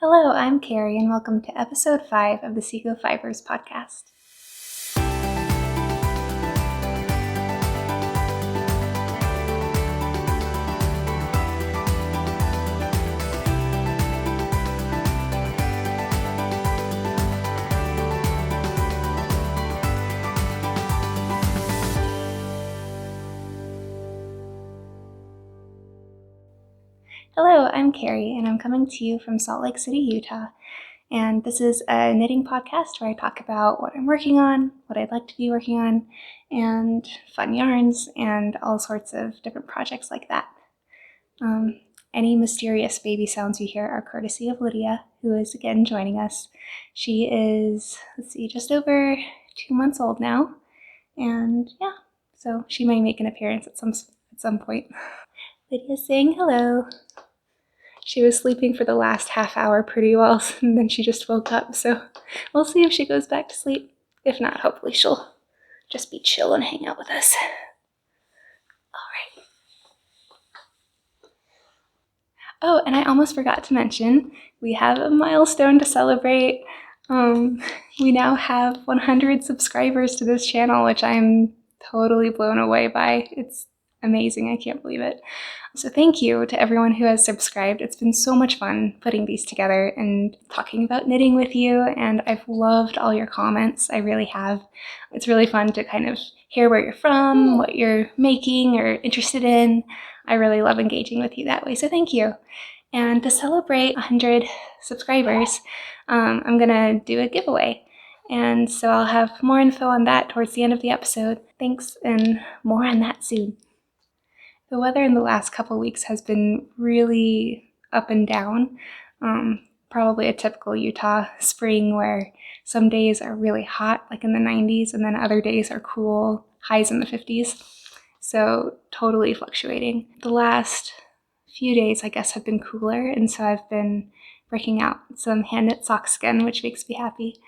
Hello, I'm Carrie, and welcome to episode 5 of the Sego Fibers podcast. Hello, I'm Carrie, and I'm coming to you from Salt Lake City, Utah. And this is a knitting podcast where I talk about what I'm working on, what I'd like to be working on, and fun yarns, and all sorts of different projects like that. Any mysterious baby sounds you hear are courtesy of Lydia, who is again joining us. She is, just over 2 months old now, and yeah, so she may make an appearance at some point. Lydia's saying hello. She was sleeping for the last half hour pretty well, and then she just woke up, so we'll see if she goes back to sleep. If not, hopefully she'll just be chill and hang out with us. Alright. Oh, and I almost forgot to mention, we have a milestone to celebrate. We now have 100 subscribers to this channel, which I'm totally blown away by. It's amazing, I can't believe it. So thank you to everyone who has subscribed. It's been so much fun putting these together and talking about knitting with you, and I've loved all your comments. I really have. It's really fun to kind of hear where you're from, what you're making or interested in. I really love engaging with you that way, so thank you. And to celebrate 100 subscribers, I'm gonna do a giveaway. And so I'll have more info on that towards the end of the episode. Thanks, and more on that soon. The weather in the last couple weeks has been really up and down. Probably a typical Utah spring where some days are really hot, like in the 90s, and then other days are cool, highs in the 50s. So totally fluctuating. The last few days, I guess, have been cooler, and so I've been breaking out some hand knit socks again, which makes me happy.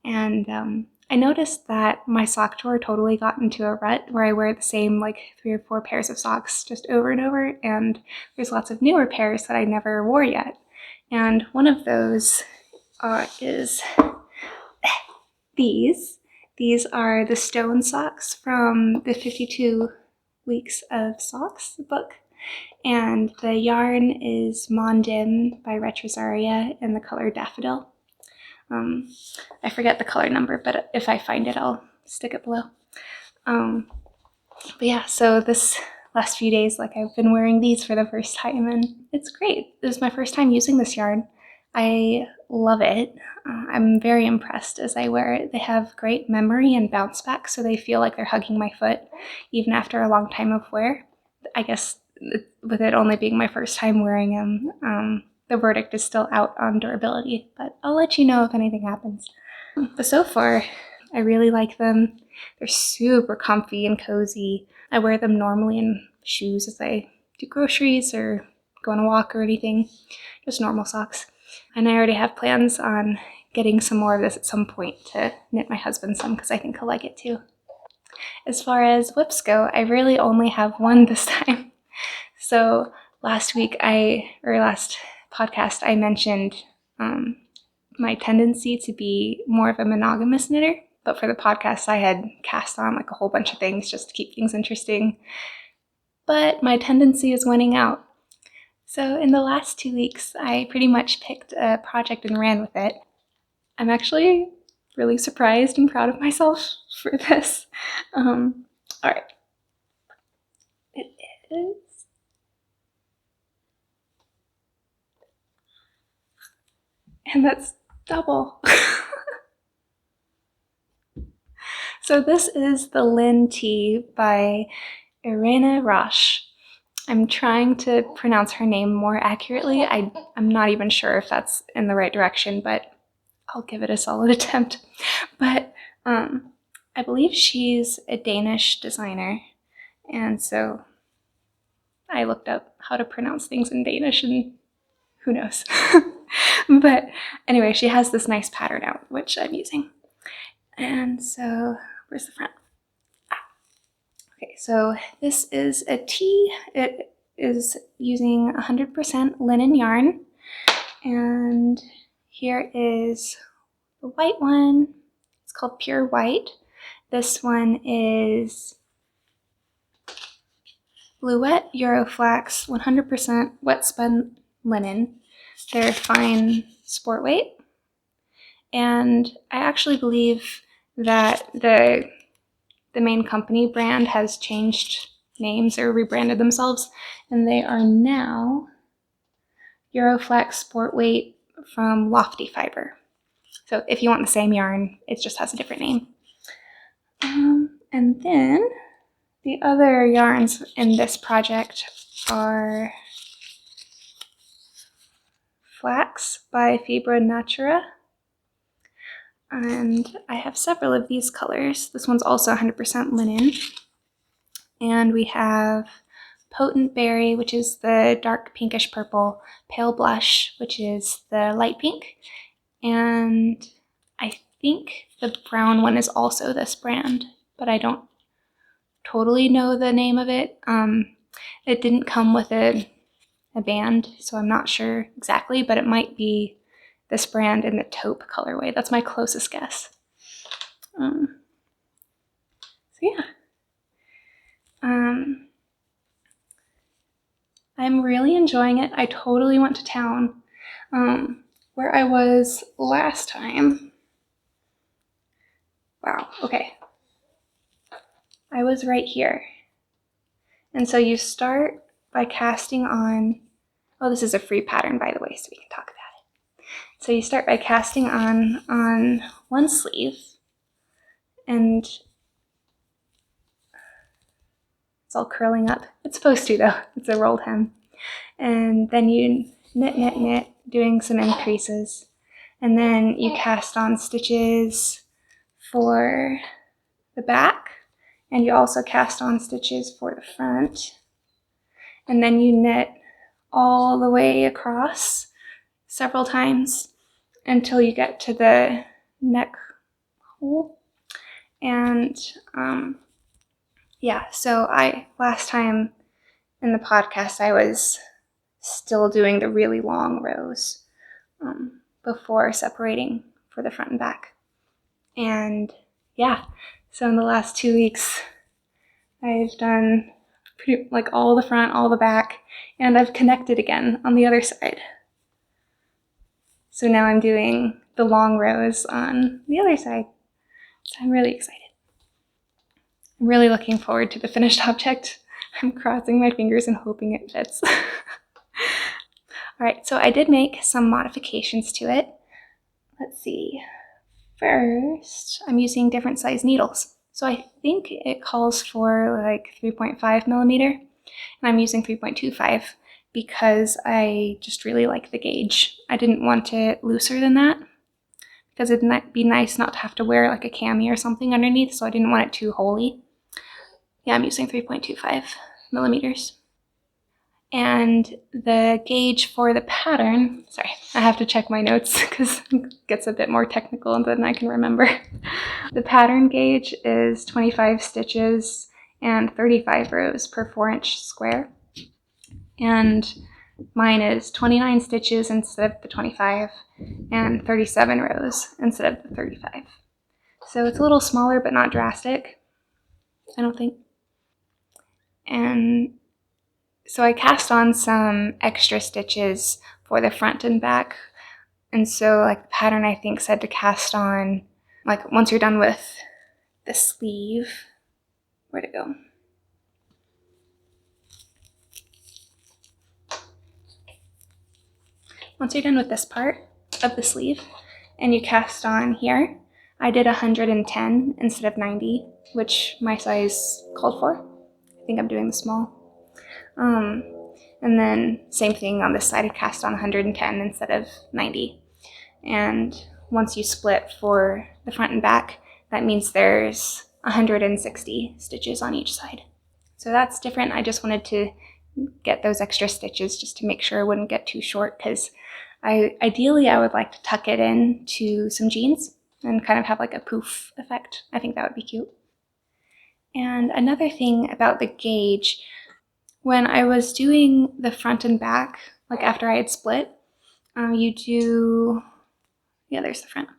And I noticed that my sock drawer totally got into a rut where I wear the same 3 or 4 pairs of socks just over and over, and there's lots of newer pairs that I never wore yet. And one of those is these. These are the stone socks from the 52 Weeks of Socks book. And the yarn is Mondim by Retrosaria in the color Daffodil. I forget the color number, but if I find it, I'll stick it below. But yeah, so this last few days, I've been wearing these for the first time, and it's great. This is my first time using this yarn. I love it. I'm very impressed as I wear it. They have great memory and bounce back, so they feel like they're hugging my foot, even after a long time of wear. I guess with it only being my first time wearing them, the verdict is still out on durability, but I'll let you know if anything happens. But so far, I really like them. They're super comfy and cozy. I wear them normally in shoes as I do groceries or go on a walk or anything, just normal socks. And I already have plans on getting some more of this at some point to knit my husband some, because I think he'll like it too. As far as whips go, I really only have one this time. So last podcast, I mentioned my tendency to be more of a monogamous knitter, but for the podcast, I had cast on a whole bunch of things just to keep things interesting. But my tendency is winning out. So in the last 2 weeks, I pretty much picked a project and ran with it. I'm actually really surprised and proud of myself for this. All right. It is. And that's double. So this is the Lynn Tea by Irena Roche. I'm trying to pronounce her name more accurately. I'm not even sure if that's in the right direction, but I'll give it a solid attempt. But I believe she's a Danish designer, and so I looked up how to pronounce things in Danish, and who knows. But anyway, she has this nice pattern out, which I'm using. And so, where's the front? Okay, so this is a tee. It is using 100% linen yarn, And here is the white one. It's called Pure White. This one is Bluette Euroflax 100% wet spun linen. They're fine sport weight. And I actually believe that the main company brand has changed names or rebranded themselves, and they are now Euroflax Sport Weight from Lofty Fiber. So if you want the same yarn, it just has a different name. And then the other yarns in this project are Flax by Fibra Natura. And I have several of these colors. This one's also 100% linen. And we have Potent Berry, which is the dark pinkish purple, Pale Blush, which is the light pink, and I think the brown one is also this brand, but I don't totally know the name of it. It didn't come with a band, so I'm not sure exactly, but it might be this brand in the taupe colorway. That's my closest guess. So yeah. I'm really enjoying it. I totally went to town. Where I was last time. Wow, okay. I was right here. And so you start by casting on, oh, this is a free pattern, by the way, so we can talk about it. So you start by casting on one sleeve, and it's all curling up. It's supposed to, though. It's a rolled hem. And then you knit, knit, knit, doing some increases. And then you cast on stitches for the back, and you also cast on stitches for the front. And then you knit all the way across several times until you get to the neck hole. And yeah, so last time in the podcast I was still doing the really long rows before separating for the front and back. And yeah, so in the last 2 weeks I've done pretty like all the front, all the back, and I've connected again on the other side. So now I'm doing the long rows on the other side. So I'm really excited. I'm really looking forward to the finished object. I'm crossing my fingers and hoping it fits. All right, so I did make some modifications to it. Let's see. First, I'm using different size needles. So I think it calls for like 3.5 millimeter, and I'm using 3.25 because I just really like the gauge. I didn't want it looser than that because it'd be nice not to have to wear like a cami or something underneath, so I didn't want it too holey. Yeah, I'm using 3.25 millimeters. And the gauge for the pattern, sorry, I have to check my notes because it gets a bit more technical than I can remember. The pattern gauge is 25 stitches and 35 rows per 4-inch square. And mine is 29 stitches instead of the 25 and 37 rows instead of the 35. So it's a little smaller but not drastic, I don't think. And so I cast on some extra stitches for the front and back. And so like the pattern I think said to cast on, like once you're done with the sleeve, where'd it go? Once you're done with this part of the sleeve and you cast on here, I did 110 instead of 90, which my size called for. I think I'm doing the small. And then same thing on this side, I cast on 110 instead of 90. And once you split for the front and back, that means there's 160 stitches on each side. So that's different. I just wanted to get those extra stitches just to make sure it wouldn't get too short, because ideally I would like to tuck it into some jeans and kind of have like a poof effect. I think that would be cute. And another thing about the gauge, when I was doing the front and back, like after I had split, you do, yeah, there's the front.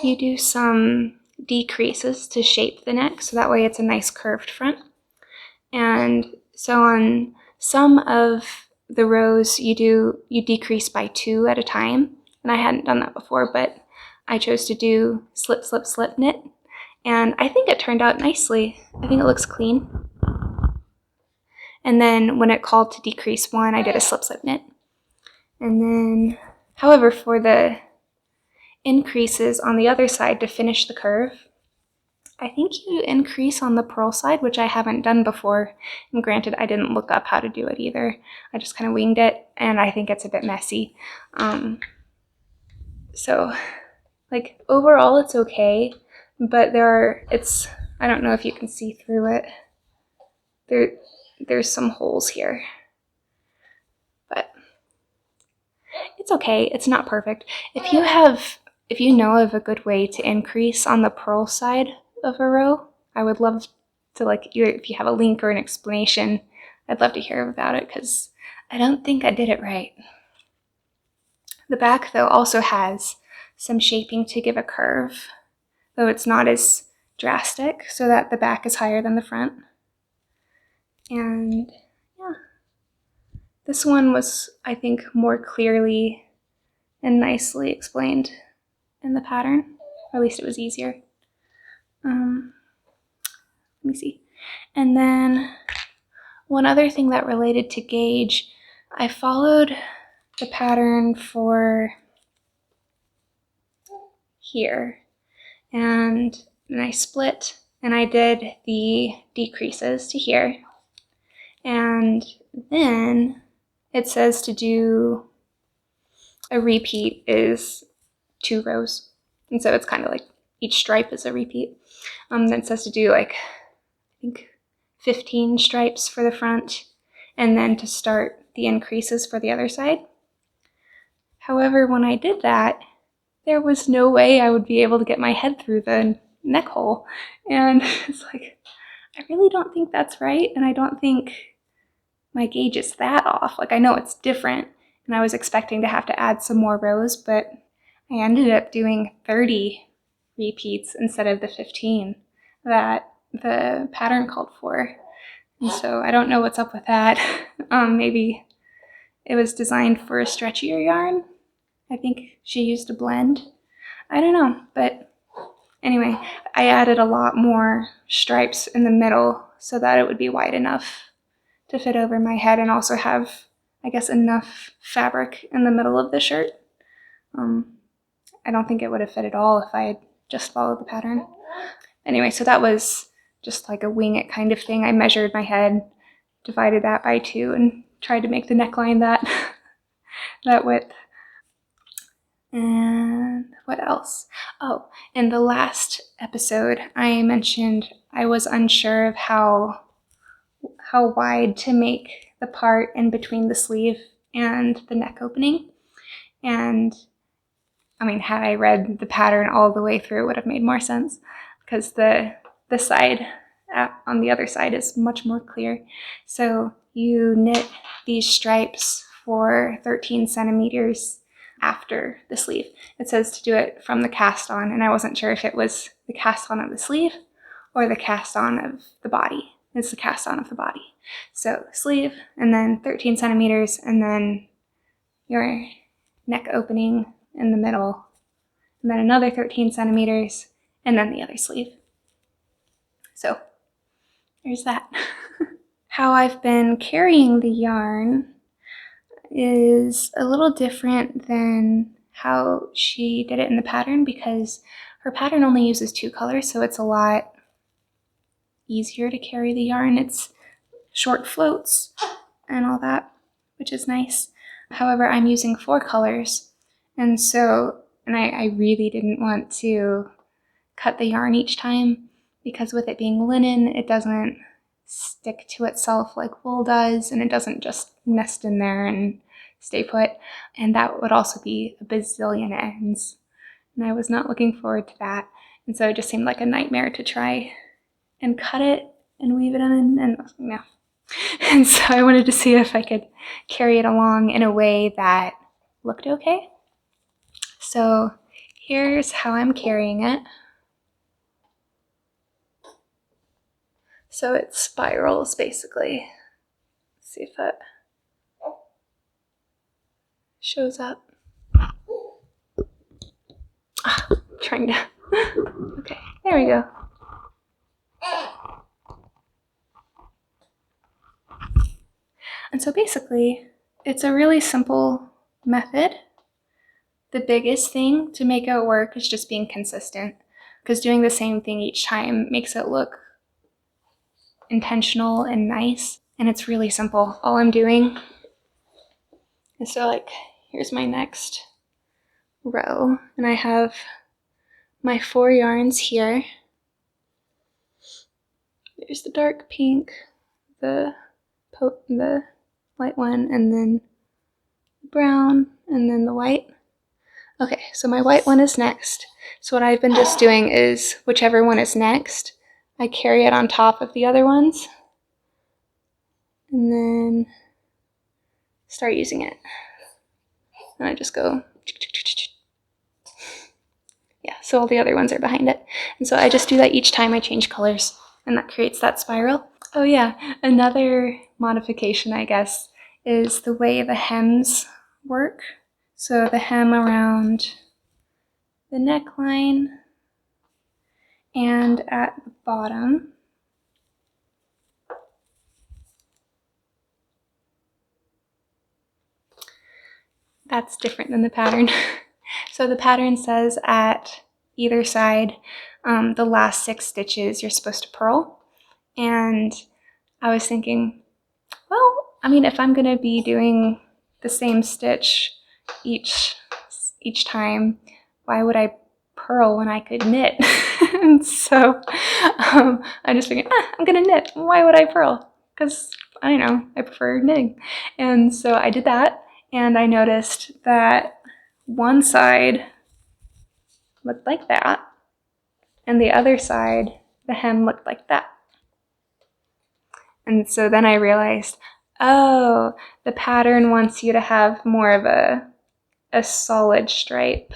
You do some decreases to shape the neck, so that way it's a nice curved front. And so on some of the rows you decrease by 2 at a time. And I hadn't done that before, but I chose to do slip, slip, slip knit. And I think it turned out nicely. I think it looks clean. And then when it called to decrease 1, I did a slip, slip knit. And then, however, for the increases on the other side to finish the curve, I think you increase on the purl side, which I haven't done before. And granted, I didn't look up how to do it either. I just kind of winged it, and I think it's a bit messy. So, like, overall it's okay, but I don't know if you can see through it. There's some holes here. But it's okay, it's not perfect. If you know of a good way to increase on the purl side of a row, I would love to, like, if you have a link or an explanation, I'd love to hear about it, because I don't think I did it right. The back, though, also has some shaping to give a curve, though it's not as drastic, so that the back is higher than the front. And yeah, this one was, I think, more clearly and nicely explained in the pattern, or at least it was easier. Let me see. And then one other thing that related to gauge, I followed the pattern for here, and then I split and I did the decreases to here, and then it says to do a repeat is 2 rows, and so it's kind of like each stripe is a repeat. Then it says to do, like, I think 15 stripes for the front, and then to start the increases for the other side. However, when I did that, there was no way I would be able to get my head through the neck hole. And it's like, I really don't think that's right, and I don't think my gauge is that off. Like, I know it's different, and I was expecting to have to add some more rows, but I ended up doing 30 repeats instead of the 15 that the pattern called for. And so I don't know what's up with that. Maybe it was designed for a stretchier yarn. I think she used a blend. I don't know, but anyway, I added a lot more stripes in the middle so that it would be wide enough to fit over my head and also have, I guess, enough fabric in the middle of the shirt. I don't think it would have fit at all if I had just followed the pattern. Anyway, so that was just like a wing it kind of thing. I measured my head, divided that by 2, and tried to make the neckline that width. And what else? Oh, in the last episode, I mentioned I was unsure of how wide to make the part in between the sleeve and the neck opening. And I mean, had I read the pattern all the way through, it would have made more sense, because the side on the other side is much more clear. So you knit these stripes for 13 centimeters after the sleeve. It says to do it from the cast on, and I wasn't sure if it was the cast on of the sleeve or the cast on of the body. It's the cast on of the body. So sleeve, and then 13 centimeters, and then your neck opening in the middle, and then another 13 centimeters, and then the other sleeve. So there's that. How I've been carrying the yarn is a little different than how she did it in the pattern, because her pattern only uses 2 colors, so it's a lot easier to carry the yarn. It's short floats and all that, which is nice. However, I'm using 4 colors, and I really didn't want to cut the yarn each time, because with it being linen, it doesn't stick to itself like wool does, and it doesn't just nest in there and stay put, and that would also be a bazillion ends, and I was not looking forward to that. And so it just seemed like a nightmare to try and cut it and weave it in, and yeah. And so I wanted to see if I could carry it along in a way that looked okay. So here's how I'm carrying it. So it spirals basically. Let's see if that shows up. Trying to, okay, there we go. And so basically, it's a really simple method. The biggest thing to make it work is just being consistent, because doing the same thing each time makes it look intentional and nice. And it's really simple. All I'm doing is here's my next row, and I have my 4 yarns here. There's the dark pink, the light one, and then brown, and then the white. Okay, so my white one is next. So what I've been just doing is whichever one is next, I carry it on top of the other ones, and then start using it. And I just go, yeah, so all the other ones are behind it. And so I just do that each time I change colors, and that creates that spiral. Oh yeah, another modification, I guess, is the way the hems work. So the hem around the neckline and at the bottom. That's different than the pattern. So the pattern says at either side, the last 6 stitches you're supposed to purl. And I was thinking, well, I mean, if I'm gonna be doing the same stitch each time, why would I purl when I could knit? And so I just figured, I'm gonna knit. Why would I purl? Because I don't know, I prefer knitting. And so I did that, and I noticed that one side looked like that, and the other side, the hem looked like that. And so then I realized, oh, the pattern wants you to have more of a solid stripe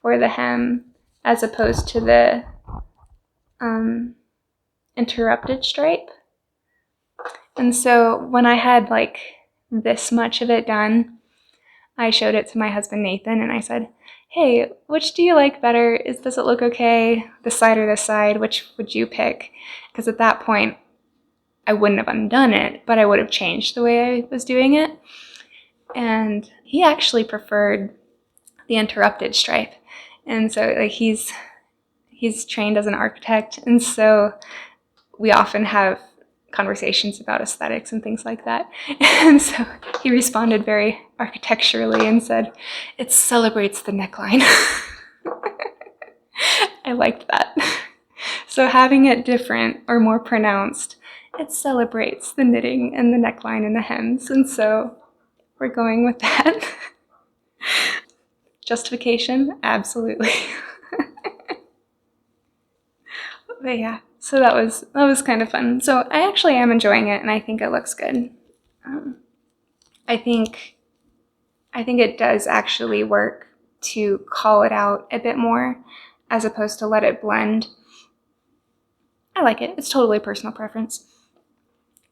for the hem as opposed to the interrupted stripe. And so when I had like this much of it done, I showed it to my husband Nathan, and I said, hey, which do you like better? Does it look okay? This side or this side? Which would you pick? Because at that point, I wouldn't have undone it, but I would have changed the way I was doing it. And he actually preferred the interrupted stripe. And so like he's trained as an architect, and so we often have conversations about aesthetics and things like that. And so he responded very architecturally and said, it celebrates the neckline. I liked that. So having it different or more pronounced, it celebrates the knitting and the neckline and the hems. And so we're going with that. Justification? Absolutely. But yeah, so that was kind of fun. So I actually am enjoying it, and I think it looks good. I think it does actually work to call it out a bit more as opposed to let it blend. I like it. It's totally personal preference.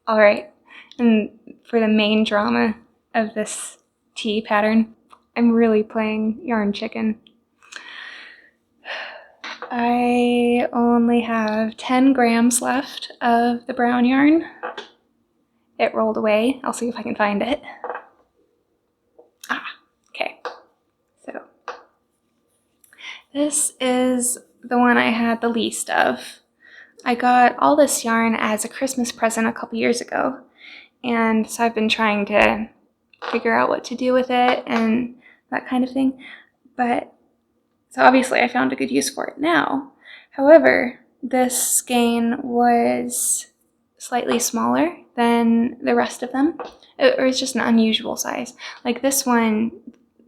All right, and for the main drama of this tee pattern, I'm really playing yarn chicken. I only have 10 grams left of the brown yarn. It rolled away. I'll see if I can find it. Okay. So this is the one I had the least of. I got all this yarn as a Christmas present a couple years ago, and so I've been trying to figure out what to do with it and that kind of thing. But so obviously I found a good use for it now. However, this skein was slightly smaller than the rest of them, or it's just an unusual size. Like this one,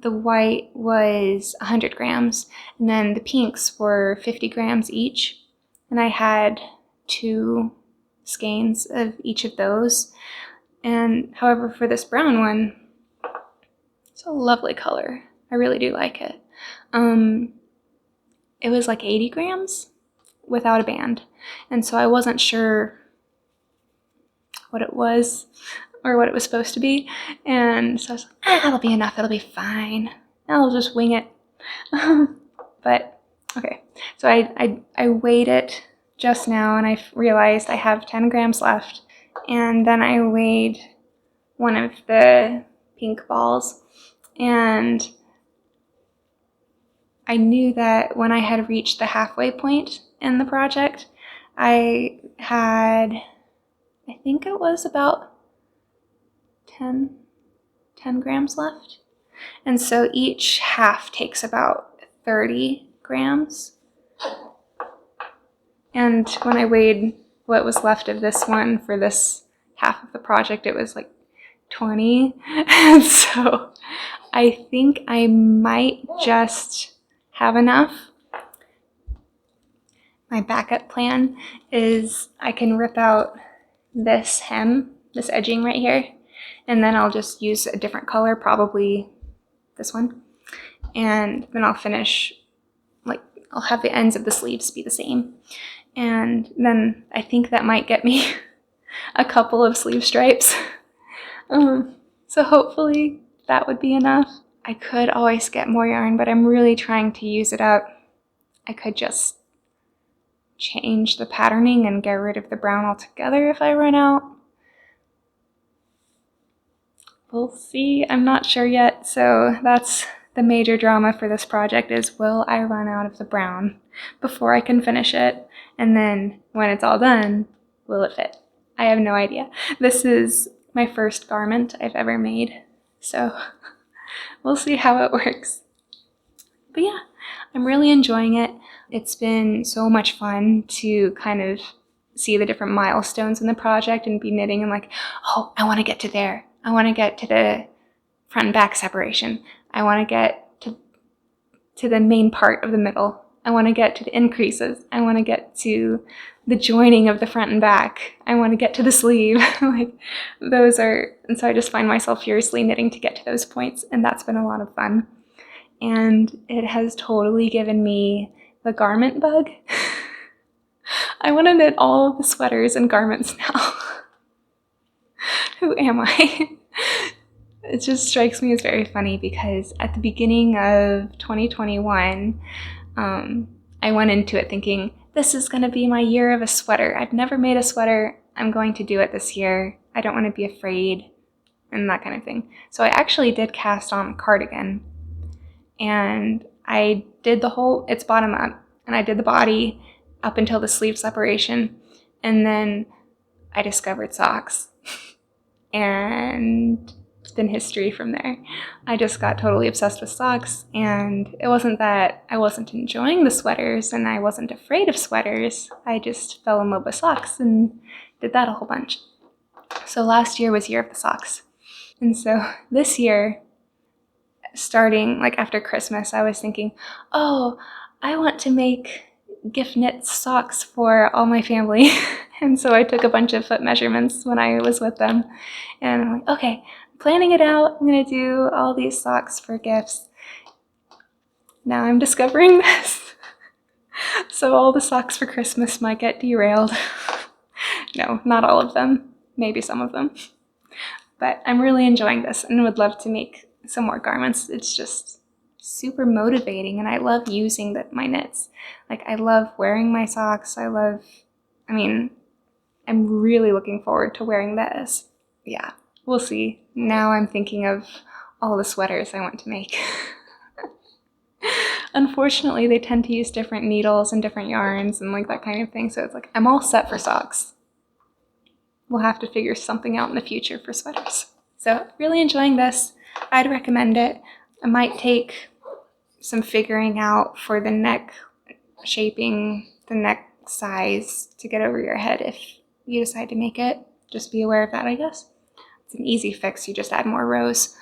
the white was 100 grams, and then the pinks were 50 grams each, and I had 2 skeins of each of those. And however, for this brown one, it's a lovely color. I really do like it. It was like 80 grams without a band. And so I wasn't sure what it was or what it was supposed to be. And so I was like, that'll be enough. It'll be fine. I'll just wing it. But okay, so I weighed it just now, and I realized I have 10 grams left. And then I weighed one of the pink balls, and I knew that when I had reached the halfway point in the project, I had, I think it was about 10 grams left. And so each half takes about 30 grams. And when I weighed what was left of this one for this half of the project, it was like 20. And so I think I might just have enough. My backup plan is I can rip out this hem, this edging right here, and then I'll just use a different color, probably this one. And then I'll finish, like, I'll have the ends of the sleeves be the same. And then I think that might get me a couple of sleeve stripes. So hopefully that would be enough. I could always get more yarn, but I'm really trying to use it up. I could just change the patterning and get rid of the brown altogether if I run out. We'll see. I'm not sure yet. So that's the major drama for this project, is will I run out of the brown before I can finish it? And then when it's all done, will it fit? I have no idea. This is my first garment I've ever made, so we'll see how it works. But yeah, I'm really enjoying it. It's been so much fun to kind of see the different milestones in the project and be knitting and like, oh, I want to get to there. I want to get to the front and back separation. I want to get to the main part of the middle. I want to get to the increases. I want to get to the joining of the front and back. I want to get to the sleeve. Like, those are, and so I just find myself furiously knitting to get to those points, and that's been a lot of fun. And it has totally given me the garment bug. I want to knit all of the sweaters and garments now. Who am I? It just strikes me as very funny because at the beginning of 2021, I went into it thinking, this is going to be my year of a sweater. I've never made a sweater. I'm going to do it this year. I don't want to be afraid and that kind of thing. So I actually did cast on a cardigan, and I did the whole, it's bottom up, and I did the body up until the sleeve separation, and then I discovered socks. And it's been history from there. I just got totally obsessed with socks, and it wasn't that I wasn't enjoying the sweaters and I wasn't afraid of sweaters. I just fell in love with socks and did that a whole bunch. So last year was year of the socks. And so this year, starting like after Christmas, I was thinking, oh, I want to make gift knit socks for all my family. And so I took a bunch of foot measurements when I was with them, and I'm like, okay, I'm planning it out. I'm gonna do all these socks for gifts. Now I'm discovering this. So all the socks for Christmas might get derailed. No, not all of them, maybe some of them. But I'm really enjoying this and would love to make some more garments. It's just super motivating, and I love using my knits. Like, I love wearing my socks. I'm really looking forward to wearing this. Yeah, we'll see. Now I'm thinking of all the sweaters I want to make. Unfortunately, they tend to use different needles and different yarns and like that kind of thing, so it's like I'm all set for socks. We'll have to figure something out in the future for sweaters. So really enjoying this. I'd recommend it. I might take some figuring out for the neck shaping, the neck size to get over your head if you decide to make it. Just be aware of that, I guess. It's an easy fix. You just add more rows.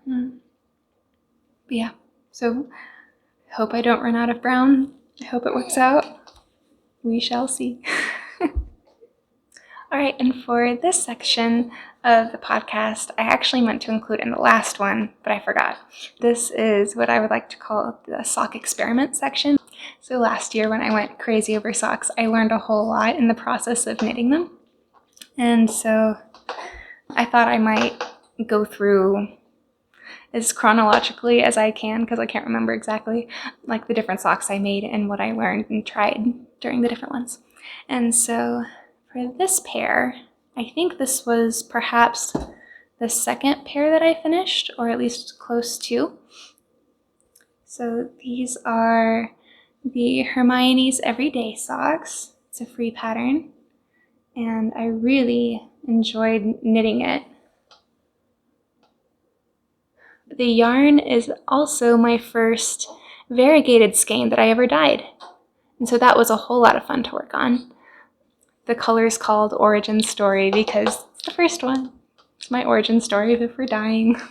But yeah, so I hope I don't run out of brown. I hope it works out. We shall see. All right, and for this section of the podcast, I actually meant to include in the last one, but I forgot. This is what I would like to call the sock experiment section. So last year when I went crazy over socks, I learned a whole lot in the process of knitting them. And so I thought I might go through as chronologically as I can, because I can't remember exactly, like the different socks I made and what I learned and tried during the different ones. And so for this pair, I think this was perhaps the second pair that I finished, or at least close to. So these are the Hermione's Everyday socks. It's a free pattern, and I really enjoyed knitting it. The yarn is also my first variegated skein that I ever dyed, and so that was a whole lot of fun to work on. The color is called Origin Story because it's the first one. It's my origin story for dyeing.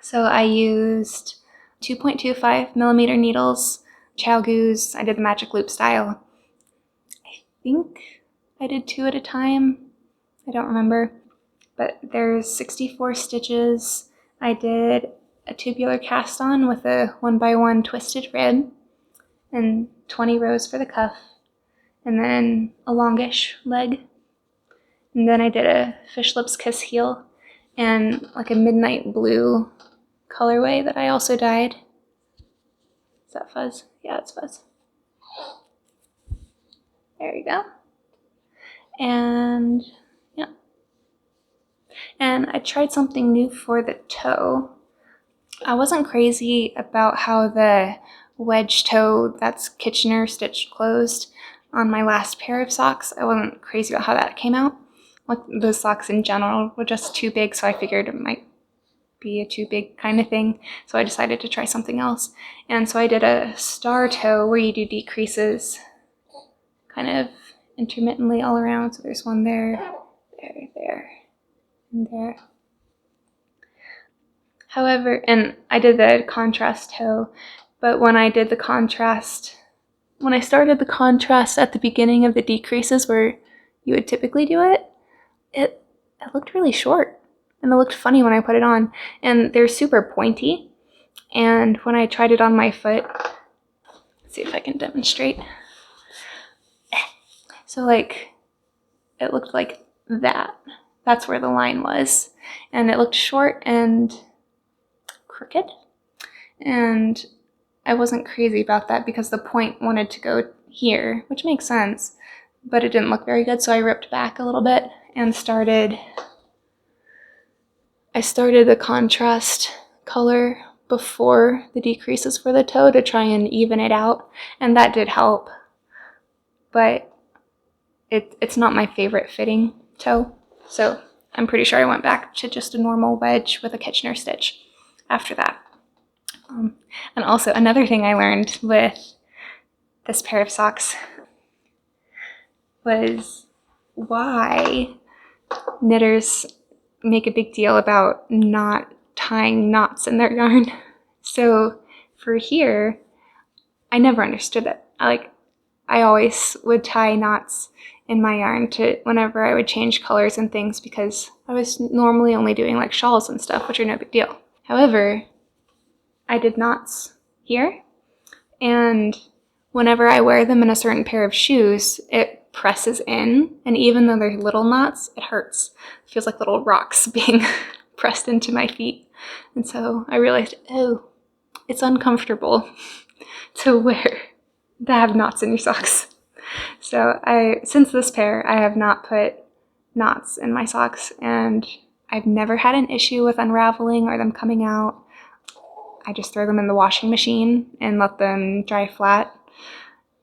So I used 2.25 millimeter needles, chow goose. I did the magic loop style. I think I did 2 at a time. I don't remember, but there's 64 stitches. I did a tubular cast on with a 1x1 twisted rib and 20 rows for the cuff, and then a longish leg. And then I did a fish lips kiss heel and like a midnight blue colorway that I also dyed. Is that fuzz? Yeah, it's fuzz. There we go. And yeah. And I tried something new for the toe. I wasn't crazy about how the wedge toe that's Kitchener stitched closed on my last pair of socks. I wasn't crazy about how that came out. Like, those socks in general were just too big, so I figured it might be a too big kind of thing. So I decided to try something else. And so I did a star toe where you do decreases kind of intermittently all around. So there's one there, there, and there. However, and I did the contrast toe, but when I did the contrast, when I started the contrast at the beginning of the decreases where you would typically do it, it looked really short, and it looked funny when I put it on, and they're super pointy. And when I tried it on my foot, let's see if I can demonstrate. So like, it looked like that. That's where the line was, and it looked short and crooked, and I wasn't crazy about that because the point wanted to go here, which makes sense, but it didn't look very good, so I ripped back a little bit and I started the contrast color before the decreases for the toe to try and even it out, and that did help, but it's not my favorite fitting toe, so I'm pretty sure I went back to just a normal wedge with a Kitchener stitch after that. And also another thing I learned with this pair of socks was why knitters make a big deal about not tying knots in their yarn. So for here, I never understood it. I always would tie knots in my yarn to whenever I would change colors and things because I was normally only doing like shawls and stuff, which are no big deal. However, I did knots here, and whenever I wear them in a certain pair of shoes, it presses in, and even though they're little knots, it hurts. It feels like little rocks being pressed into my feet. And so I realized, oh, it's uncomfortable to have knots in your socks. So since this pair, I have not put knots in my socks, and I've never had an issue with unraveling or them coming out. I just throw them in the washing machine and let them dry flat.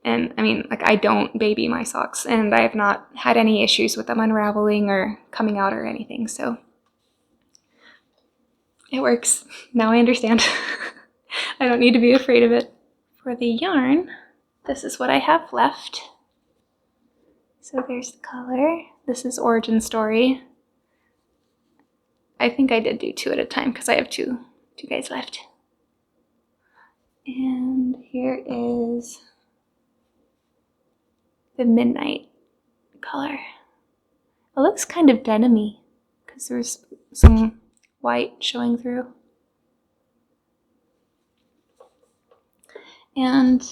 And I mean, like, I don't baby my socks, and I have not had any issues with them unraveling or coming out or anything, so it works. Now I understand. I don't need to be afraid of it. For the yarn, this is what I have left. So there's the color. This is Origin Story. I think I did do 2 at a time because I have two guys left. And here is the midnight color. It looks kind of denim-y because there's some white showing through. And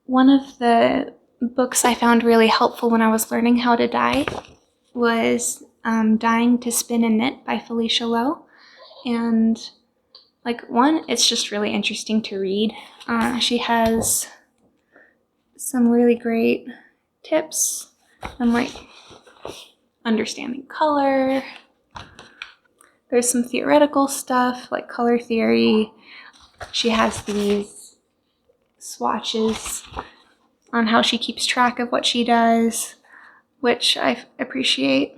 one of the books I found really helpful when I was learning how to dye was Dyeing to Spin and Knit by Felicia Lowe. And like, one, it's just really interesting to read. She has some really great tips on like understanding color. There's some theoretical stuff like color theory. She has these swatches on how she keeps track of what she does, which I appreciate.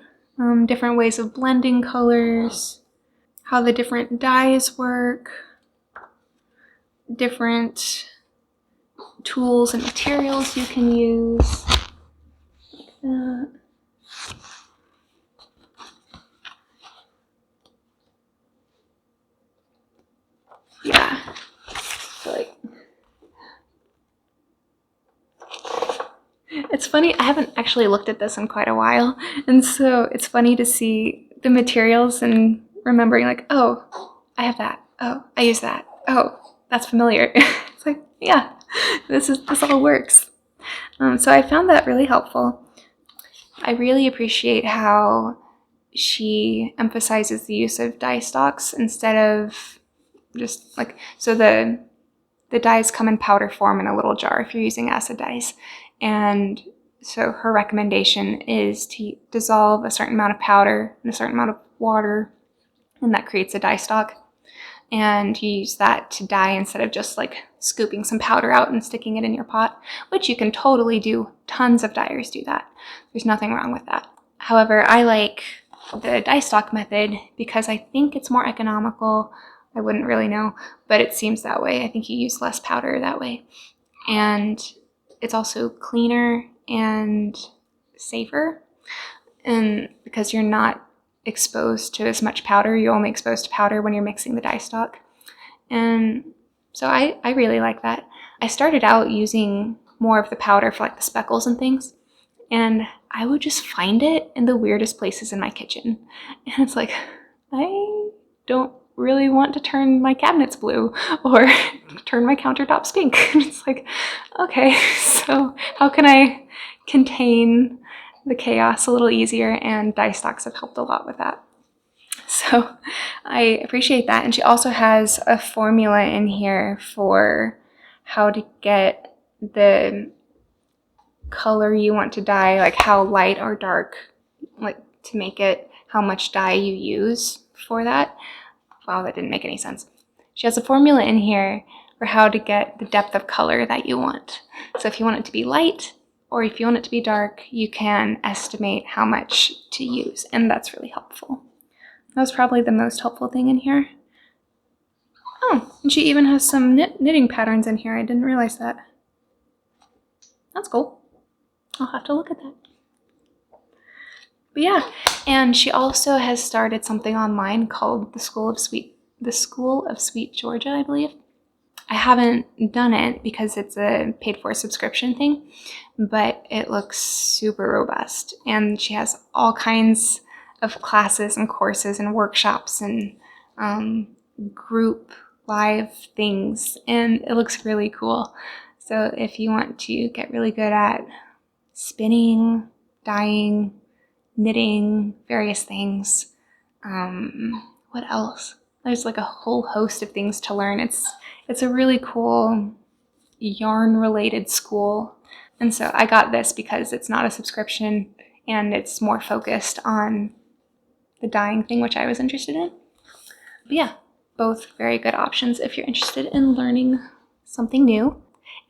Different ways of blending colors, how the different dyes work, different tools and materials you can use. Like that. Yeah. So like, it's funny, I haven't actually looked at this in quite a while, and so it's funny to see the materials and remembering like, oh, I have that. Oh, I use that. Oh, that's familiar. It's like, yeah, this all works. So I found that really helpful. I really appreciate how she emphasizes the use of dye stocks instead of just like, so the dyes come in powder form in a little jar if you're using acid dyes. And so her recommendation is to dissolve a certain amount of powder in a certain amount of water, and that creates a dye stock. And you use that to dye instead of just like scooping some powder out and sticking it in your pot, which you can totally do. Tons of dyers do that. There's nothing wrong with that. However, I like the dye stock method because I think it's more economical. I wouldn't really know, but it seems that way. I think you use less powder that way. And it's also cleaner and safer, and because you're not exposed to as much powder, you're only exposed to powder when you're mixing the dye stock. And so I really like that. I started out using more of the powder for like the speckles and things, and I would just find it in the weirdest places in my kitchen. And it's like, I don't really want to turn my cabinets blue or turn my countertops pink. It's like, okay, so how can I contain the chaos a little easier? And dye stocks have helped a lot with that. So I appreciate that. And she also has a formula in here for how to get the color you want to dye, like how light or dark, like to make it, how much dye you use for that. Wow, that didn't make any sense. She has a formula in here for how to get the depth of color that you want. So if you want it to be light or if you want it to be dark, you can estimate how much to use, and that's really helpful. That was probably the most helpful thing in here. Oh, and she even has some knitting patterns in here. I didn't realize that. That's cool. I'll have to look at that. But yeah, and she also has started something online called the School of Sweet Georgia, I believe. I haven't done it because it's a paid for subscription thing, but it looks super robust. And she has all kinds of classes and courses and workshops and group live things, and it looks really cool. So if you want to get really good at spinning, dyeing, knitting, various things, what else? There's like a whole host of things to learn. It's a really cool yarn related school. And so I got this because it's not a subscription and it's more focused on the dyeing thing, which I was interested in. But yeah, both very good options if you're interested in learning something new.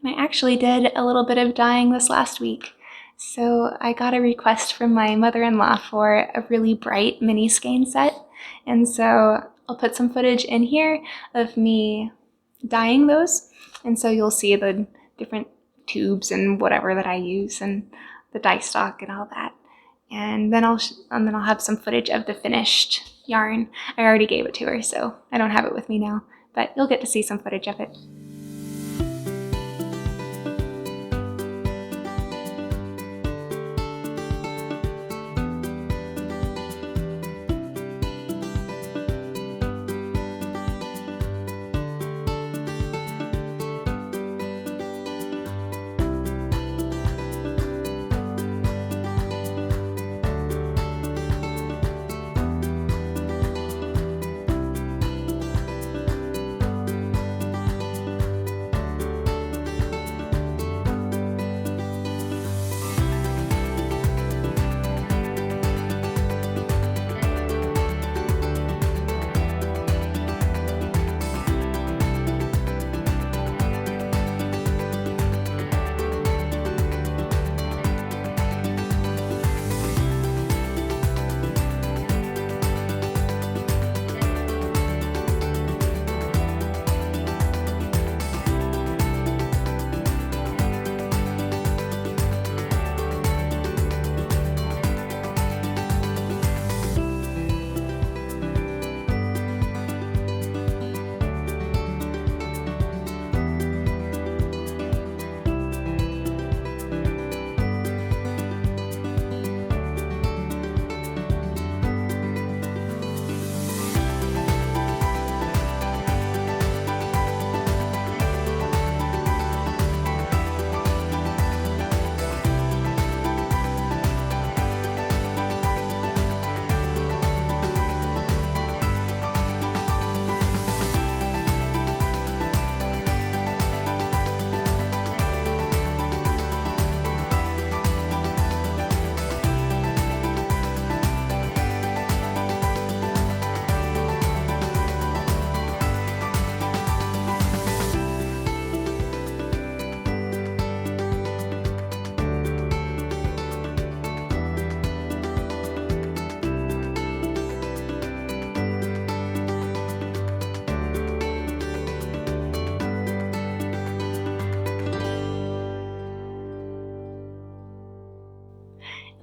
And I actually did a little bit of dyeing this last week. So I got a request from my mother-in-law for a really bright mini skein set. And so I'll put some footage in here of me dyeing those. And so you'll see the different tubes and whatever that I use and the dye stock and all that. And then I'll have some footage of the finished yarn. I already gave it to her, so I don't have it with me now, but you'll get to see some footage of it.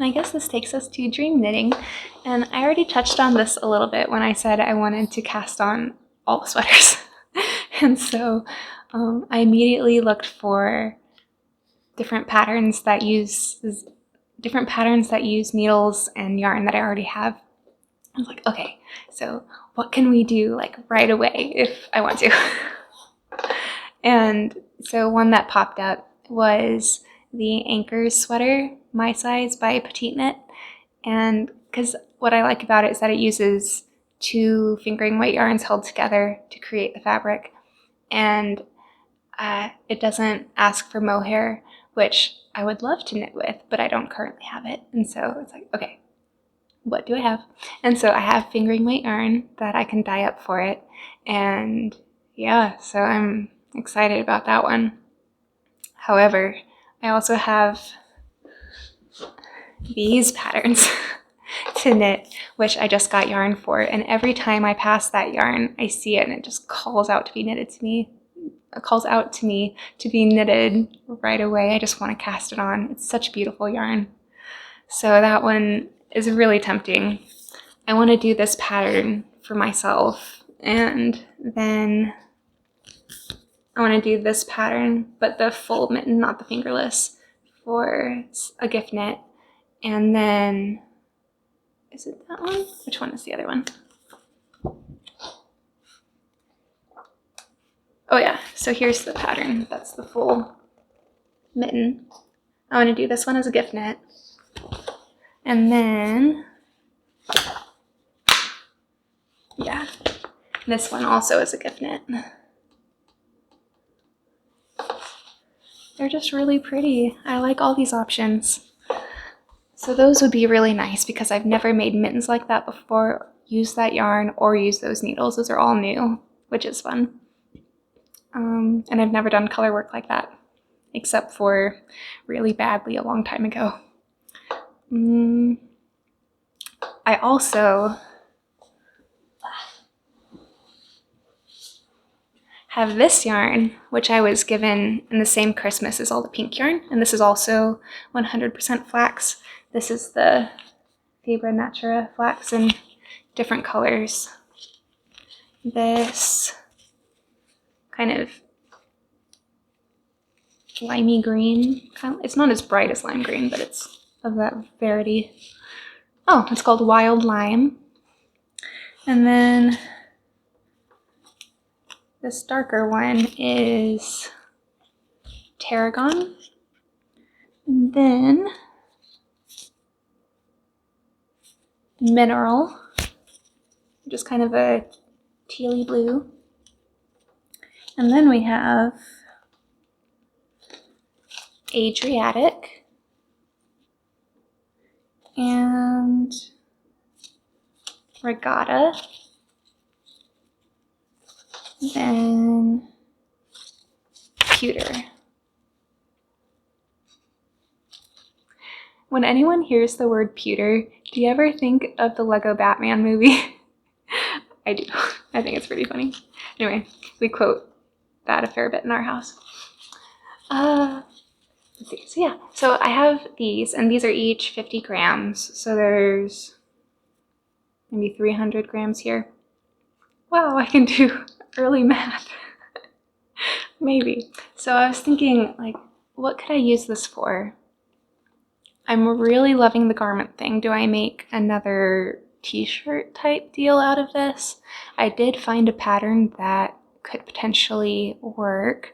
And I guess this takes us to dream knitting. And I already touched on this a little bit when I said I wanted to cast on all the sweaters. And so I immediately looked for different patterns that use needles and yarn that I already have. I was like, okay, so what can we do like right away if I want to? And so one that popped up was the Anchors sweater, my size, by Petite Knit. And because what I like about it is that it uses 2 fingering weight yarns held together to create the fabric. And it doesn't ask for mohair, which I would love to knit with, but I don't currently have it. And so it's like, okay, what do I have? And so I have fingering weight yarn that I can dye up for it. And yeah, so I'm excited about that one. However, I also have these patterns to knit, which I just got yarn for. And every time I pass that yarn, I see it and it just calls out to be knitted to me. It calls out to me to be knitted right away. I just want to cast it on. It's such beautiful yarn. So that one is really tempting. I want to do this pattern for myself, and then I want to do this pattern, but the full mitten, not the fingerless, for a gift knit. And then, is it that one? Which one is the other one? Oh yeah, so here's the pattern. That's the full mitten. I want to do this one as a gift knit. And then, yeah, this one also is a gift knit. They're just really pretty. I like all these options. So those would be really nice because I've never made mittens like that before, used that yarn, or used those needles. Those are all new, which is fun. And I've never done color work like that, except for really badly a long time ago. I also have this yarn, which I was given in the same Christmas as all the pink yarn, and this is also 100% flax. This is the Fibra Natura flax in different colors. This kind of limey green, it's not as bright as lime green, but it's of that variety. Oh, it's called Wild Lime. And then this darker one is Terragon. And then Mineral, just kind of a tealy blue. And then we have Adriatic and Regatta. Then Pewter. When anyone hears the word pewter, do you ever think of the Lego Batman movie? I do. I think it's pretty funny. Anyway, we quote that a fair bit in our house. Let's see. So yeah, so I have these, and these are each 50 grams. So there's maybe 300 grams here. Wow, I can do early math. Maybe. So I was thinking, like, what could I use this for? I'm really loving the garment thing. Do I make another t-shirt type deal out of this? I did find a pattern that could potentially work.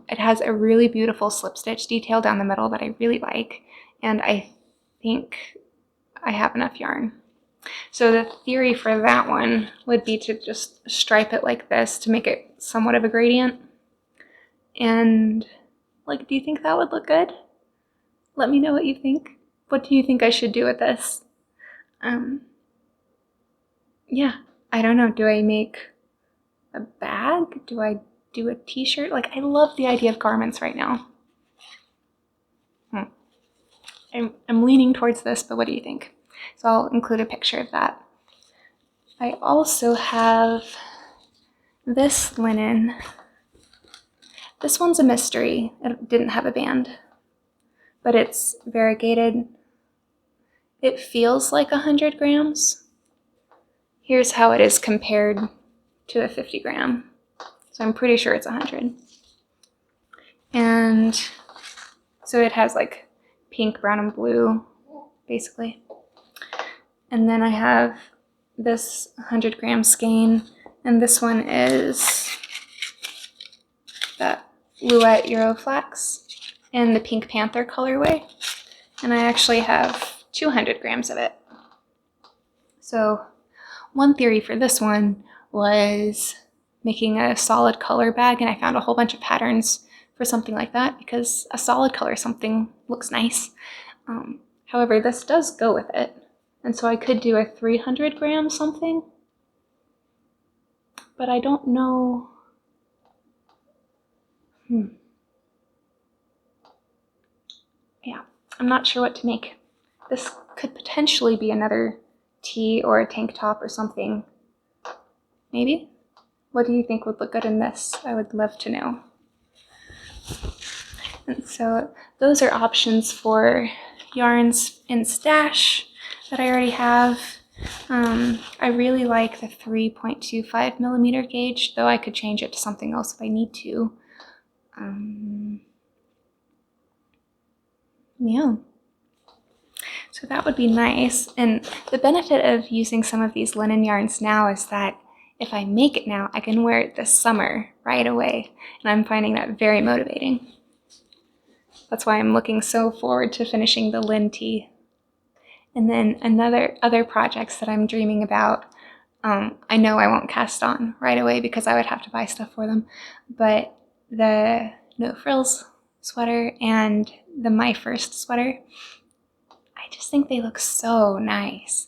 It has a really beautiful slip stitch detail down the middle that I really like, and I think I have enough yarn. So the theory for that one would be to just stripe it like this to make it somewhat of a gradient. And like, do you think that would look good? Let me know what you think. What do you think I should do with this? Yeah, I don't know. Do I make a bag? Do I do a t-shirt? Like, I love the idea of garments right now. I'm leaning towards this, but what do you think? So I'll include a picture of that. I also have this linen. This one's a mystery. It didn't have a band, but it's variegated it feels like 100 grams. Here's how it is compared to a 50 gram. So I'm pretty sure it's 100. And so it has like pink, brown, and blue, basically. And then I have this 100 gram skein, and this one is that Luette Euroflax in the pink Panther colorway. And I actually have 200 grams of it. So one theory for this one was making a solid color bag, and I found a whole bunch of patterns for something like that because a solid color something looks nice. However, this does go with it, and so I could do a 300 gram something, but I don't know. Yeah, I'm not sure what to make. This could potentially be another tee or a tank top or something. Maybe? What do you think would look good in this? I would love to know. And so those are options for yarns in stash that I already have. I really like the 3.25 millimeter gauge, though I could change it to something else if I need to. Yeah. So that would be nice. And the benefit of using some of these linen yarns now is that if I make it now, I can wear it this summer right away. And I'm finding that very motivating. That's why I'm looking so forward to finishing the Lin tee. And then other projects that I'm dreaming about, I know I won't cast on right away because I would have to buy stuff for them, but the No Frills sweater and the My First sweater, I just think they look so nice,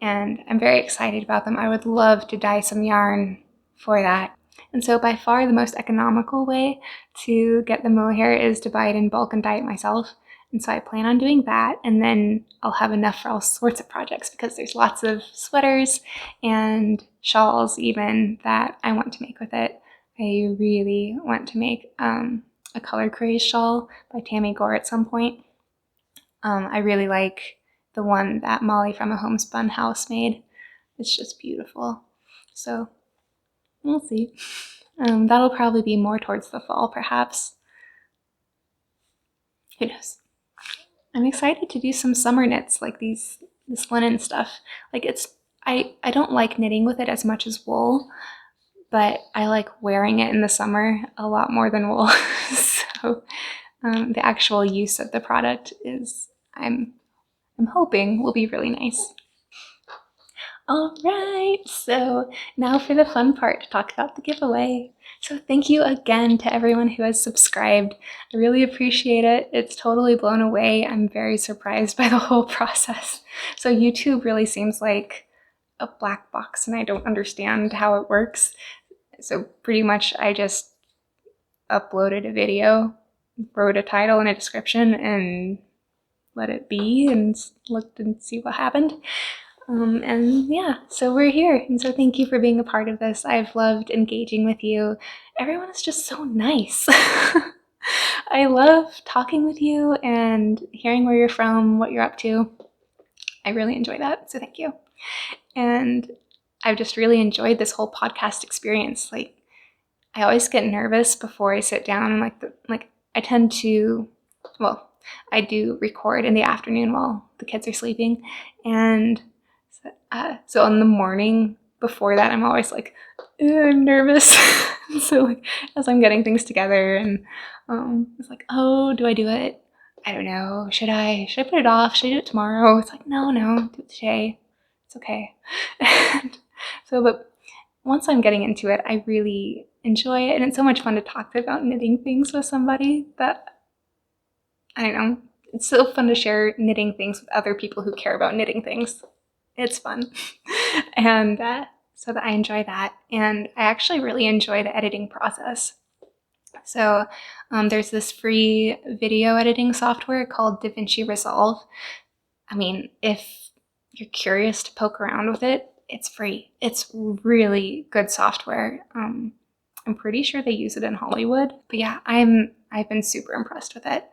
and I'm very excited about them. I would love to dye some yarn for that. And so by far the most economical way to get the mohair is to buy it in bulk and dye it myself. And so I plan on doing that, and then I'll have enough for all sorts of projects because there's lots of sweaters and shawls even that I want to make with it. I really want to make a color craze shawl by Tammy Gore at some point. I really like the one that Molly from A Homespun House made. It's just beautiful. So we'll see. That'll probably be more towards the fall, perhaps. Who knows? I'm excited to do some summer knits like this linen stuff. Like I don't like knitting with it as much as wool, but I like wearing it in the summer a lot more than wool. So the actual use of the product is, I'm hoping, will be really nice. All right, so now for the fun part, to talk about the giveaway. So thank you again to everyone who has subscribed. I really appreciate it. It's totally blown away. I'm very surprised by the whole process. So YouTube really seems like a black box and I don't understand how it works. So pretty much I just uploaded a video, wrote a title and a description, and let it be and looked and see what happened. And yeah, so we're here. And so thank you for being a part of this. I've loved engaging with you. Everyone is just so nice. I love talking with you and hearing where you're from, what you're up to. I really enjoy that. So thank you. And I've just really enjoyed this whole podcast experience. Like, I always get nervous before I sit down and I tend to, well, I do record in the afternoon while the kids are sleeping. And so in the morning before that, I'm always like, I'm nervous. So like, as I'm getting things together and it's like, oh, do I do it? I don't know. Should I put it off? Should I do it tomorrow? It's like, no, do it today. It's okay. And so, but once I'm getting into it, I really enjoy it. And it's so much fun to talk about knitting things with somebody that, I don't know, it's so fun to share knitting things with other people who care about knitting things. It's fun. And so that I enjoy that. And I actually really enjoy the editing process. So there's this free video editing software called DaVinci Resolve. I mean, if you're curious to poke around with it, it's free. It's really good software. I'm pretty sure they use it in Hollywood. But yeah, I've been super impressed with it.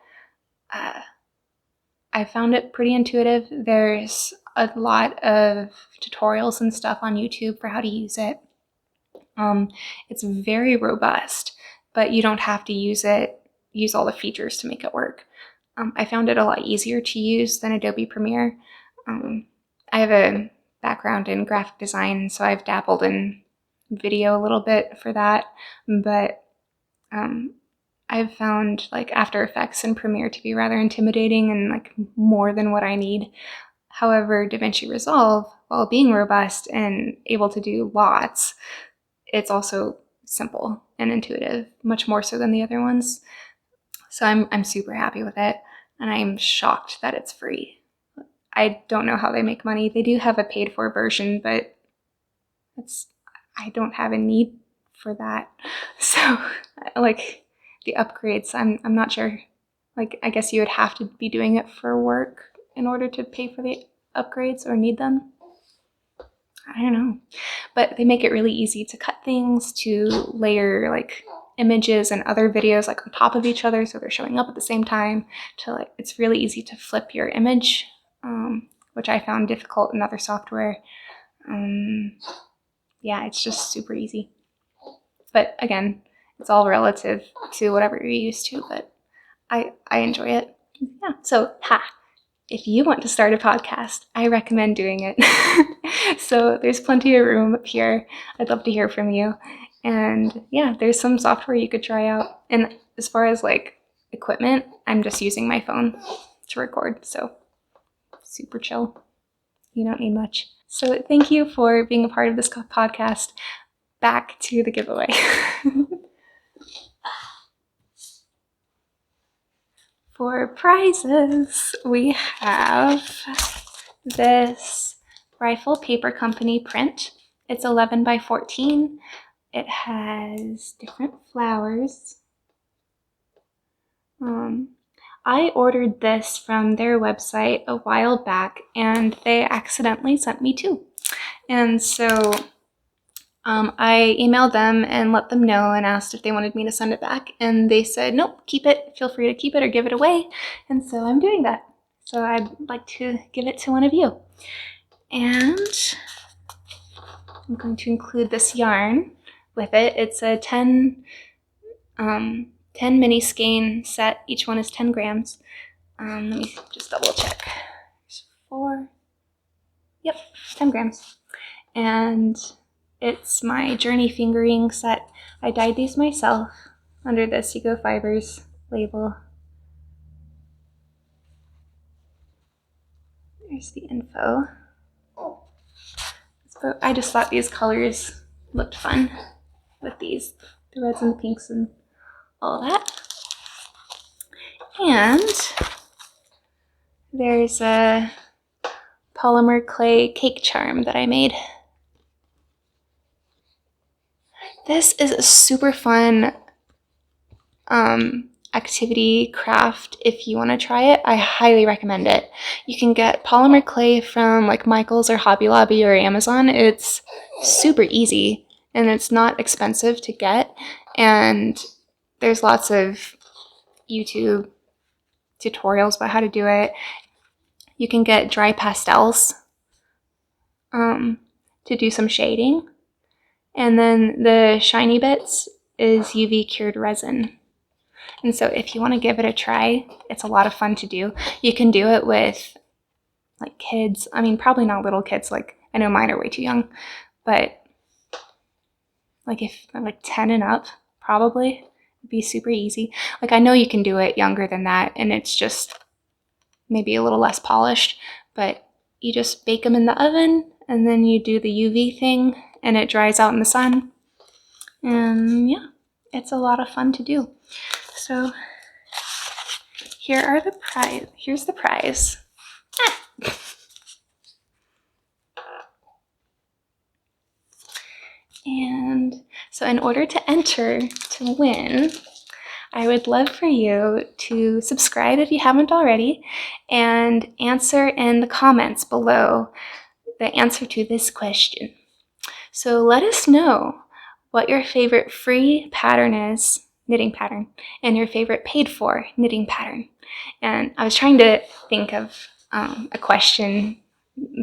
I found it pretty intuitive. There's a lot of tutorials and stuff on YouTube for how to use it. It's very robust, but you don't have to use all the features to make it work. I found it a lot easier to use than Adobe Premiere. I have a background in graphic design, so I've dabbled in video a little bit for that, but I've found like After Effects and Premiere to be rather intimidating and like more than what I need. However, DaVinci Resolve, while being robust and able to do lots, it's also simple and intuitive, much more so than the other ones. So I'm super happy with it, and I'm shocked that it's free. I don't know how they make money. They do have a paid for version, but I don't have a need for that. So like the upgrades, I'm not sure. Like I guess you would have to be doing it for work in order to pay for the upgrades or need them. I don't know. But they make it really easy to cut things, to layer like images and other videos like on top of each other so they're showing up at the same time. It's really easy to flip your image, which I found difficult in other software. Yeah, it's just super easy. But again, it's all relative to whatever you're used to, but I enjoy it. Yeah, so if you want to start a podcast, I recommend doing it. So there's plenty of room up here. I'd love to hear from you. And yeah, there's some software you could try out. And as far as like equipment, I'm just using my phone to record. So super chill. You don't need much. So thank you for being a part of this podcast. Back to the giveaway. For prizes, we have this Rifle Paper Company print. It's 11 by 14. It has different flowers. I ordered this from their website a while back, and they accidentally sent me two. And so I emailed them and let them know and asked if they wanted me to send it back. And they said, nope, keep it. Feel free to keep it or give it away. And so I'm doing that. So I'd like to give it to one of you. And I'm going to include this yarn with it. It's a 10 mini skein set. Each one is 10 grams. Let me just double check. There's 4. Yep, 10 grams. And it's my Journey fingering set. I dyed these myself under the Sego Fibers label. There's the info. So I just thought these colors looked fun with these, the reds and the pinks and all that. And there's a polymer clay cake charm that I made. This is a super fun activity craft. If you want to try it, I highly recommend it. You can get polymer clay from like Michael's or Hobby Lobby or Amazon. It's super easy and it's not expensive to get, and there's lots of YouTube tutorials about how to do it. You can get dry pastels to do some shading, and then the shiny bits is UV cured resin. And so if you want to give it a try, it's a lot of fun to do. You can do it with like kids. I mean, probably not little kids, like I know mine are way too young, but like if like 10 and up, probably it'd be super easy. Like I know you can do it younger than that, and it's just maybe a little less polished, but you just bake them in the oven and then you do the UV thing and it dries out in the sun. And yeah, it's a lot of fun to do. So here's the prize. And so in order to enter to win, I would love for you to subscribe if you haven't already and answer in the comments below the answer to this question. So let us know what your favorite free pattern is knitting pattern and your favorite paid for knitting pattern. And I was trying to think of a question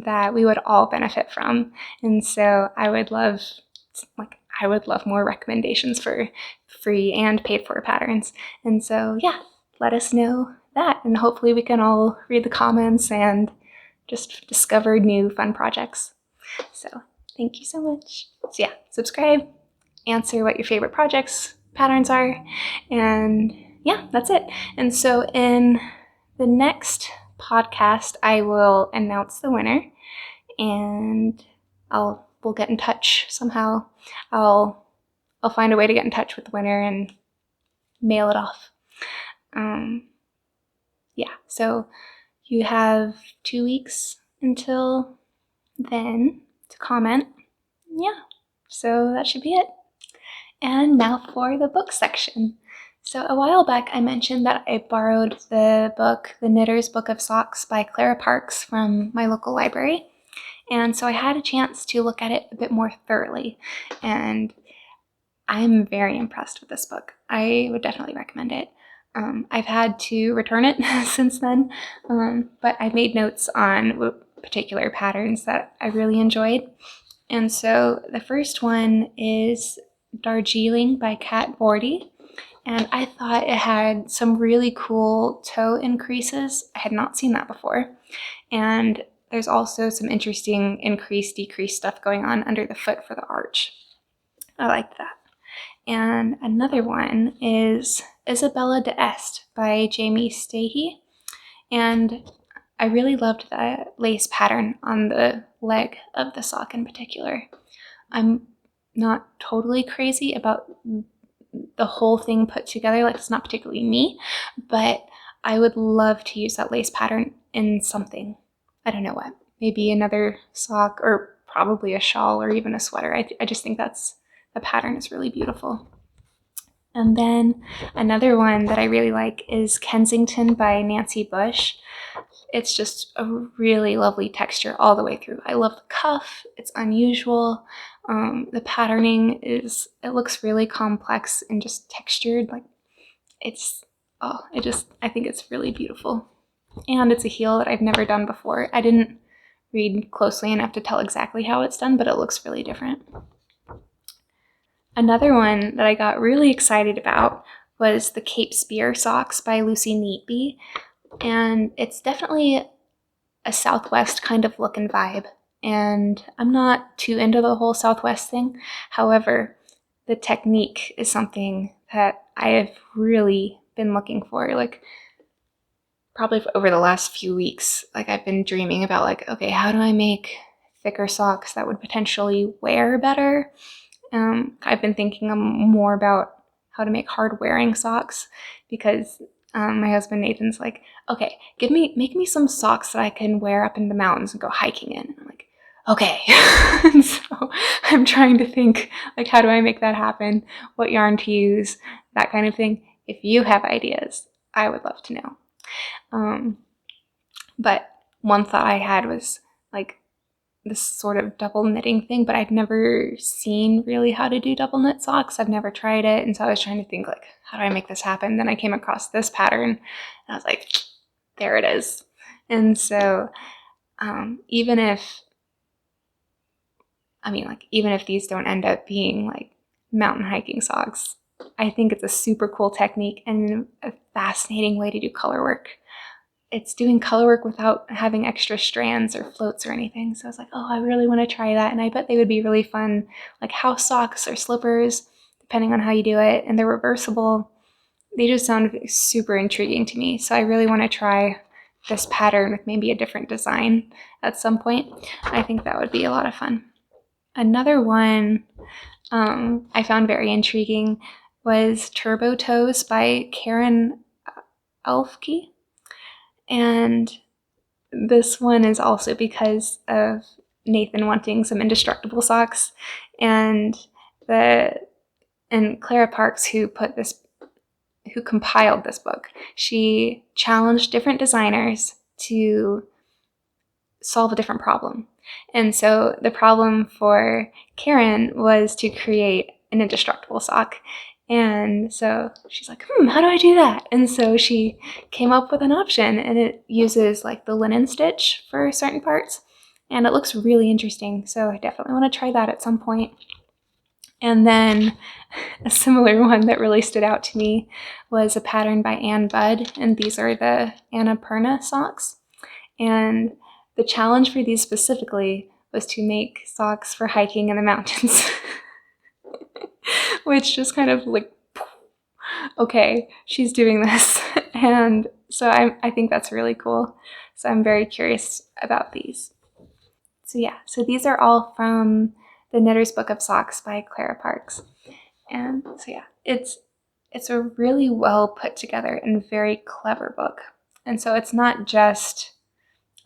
that we would all benefit from. And so I would love more recommendations for free and paid for patterns. And so yeah, let us know that, and hopefully we can all read the comments and just discover new fun projects. So thank you so much. So yeah, subscribe, answer what your favorite projects patterns are, and yeah, that's it. And so in the next podcast, I will announce the winner, and we'll get in touch somehow. I'll find a way to get in touch with the winner and mail it off. Yeah, so you have 2 weeks until then to comment. Yeah, so that should be it. And now for the book section. So a while back I mentioned that I borrowed the book, The Knitter's Book of Socks by Clara Parks from my local library. And so I had a chance to look at it a bit more thoroughly, and I'm very impressed with this book. I would definitely recommend it. I've had to return it since then, but I made notes on particular patterns that I really enjoyed. And so the first one is Darjeeling by Kat Bordy, and I thought it had some really cool toe increases. I had not seen that before. And there's also some interesting increase-decrease stuff going on under the foot for the arch. I liked that. And another one is Isabella d'Este by Jamie Stahey. And I really loved the lace pattern on the leg of the sock in particular. I'm not totally crazy about the whole thing put together, like it's not particularly me, but I would love to use that lace pattern in something. I don't know what, maybe another sock or probably a shawl or even a sweater. I just think the pattern is really beautiful. And then another one that I really like is Kensington by Nancy Bush. It's just a really lovely texture all the way through. I love the cuff. It's unusual. The patterning it looks really complex and just textured. Like I think it's really beautiful. And it's a heel that I've never done before. I didn't read closely enough to tell exactly how it's done, but it looks really different. Another one that I got really excited about was the Cape Spear socks by Lucy Neatby, and it's definitely a Southwest kind of look and vibe, and I'm not too into the whole Southwest thing. However, the technique is something that I have really been looking for, like probably over the last few weeks. Like I've been dreaming about like, okay, how do I make thicker socks that would potentially wear better? I've been thinking more about how to make hard wearing socks, because my husband Nathan's like, okay, make me some socks that I can wear up in the mountains and go hiking in. I'm like, okay. And so I'm trying to think, like, how do I make that happen? What yarn to use? That kind of thing. If you have ideas, I would love to know. But one thought I had was like this sort of double knitting thing, but I'd never seen really how to do double knit socks. I've never tried it, and so I was trying to think like, how do I make this happen? Then I came across this pattern, and I was like, there it is. And so even if these don't end up being like mountain hiking socks, I think it's a super cool technique and a fascinating way to do color work. It's doing color work without having extra strands or floats or anything. So I was like, oh, I really want to try that. And I bet they would be really fun, like house socks or slippers, depending on how you do it. And they're reversible. They just sound super intriguing to me. So I really want to try this pattern with maybe a different design at some point. I think that would be a lot of fun. Another one I found very intriguing was Turbo Toes by Karen Elfke. And this one is also because of Nathan wanting some indestructible socks, and Clara Parks, who compiled this book, she challenged different designers to solve a different problem. And so the problem for Karen was to create an indestructible sock. And so she's like, how do I do that? And so she came up with an option, and it uses like the linen stitch for certain parts. And it looks really interesting. So I definitely want to try that at some point. And then a similar one that really stood out to me was a pattern by Ann Budd. And these are the Annapurna socks. And the challenge for these specifically was to make socks for hiking in the mountains. Which just kind of like, okay, she's doing this. And so I think that's really cool. So I'm very curious about these. So yeah, so these are all from the Knitter's Book of Socks by Clara Parks. And so yeah, it's a really well put together and very clever book. And so it's not just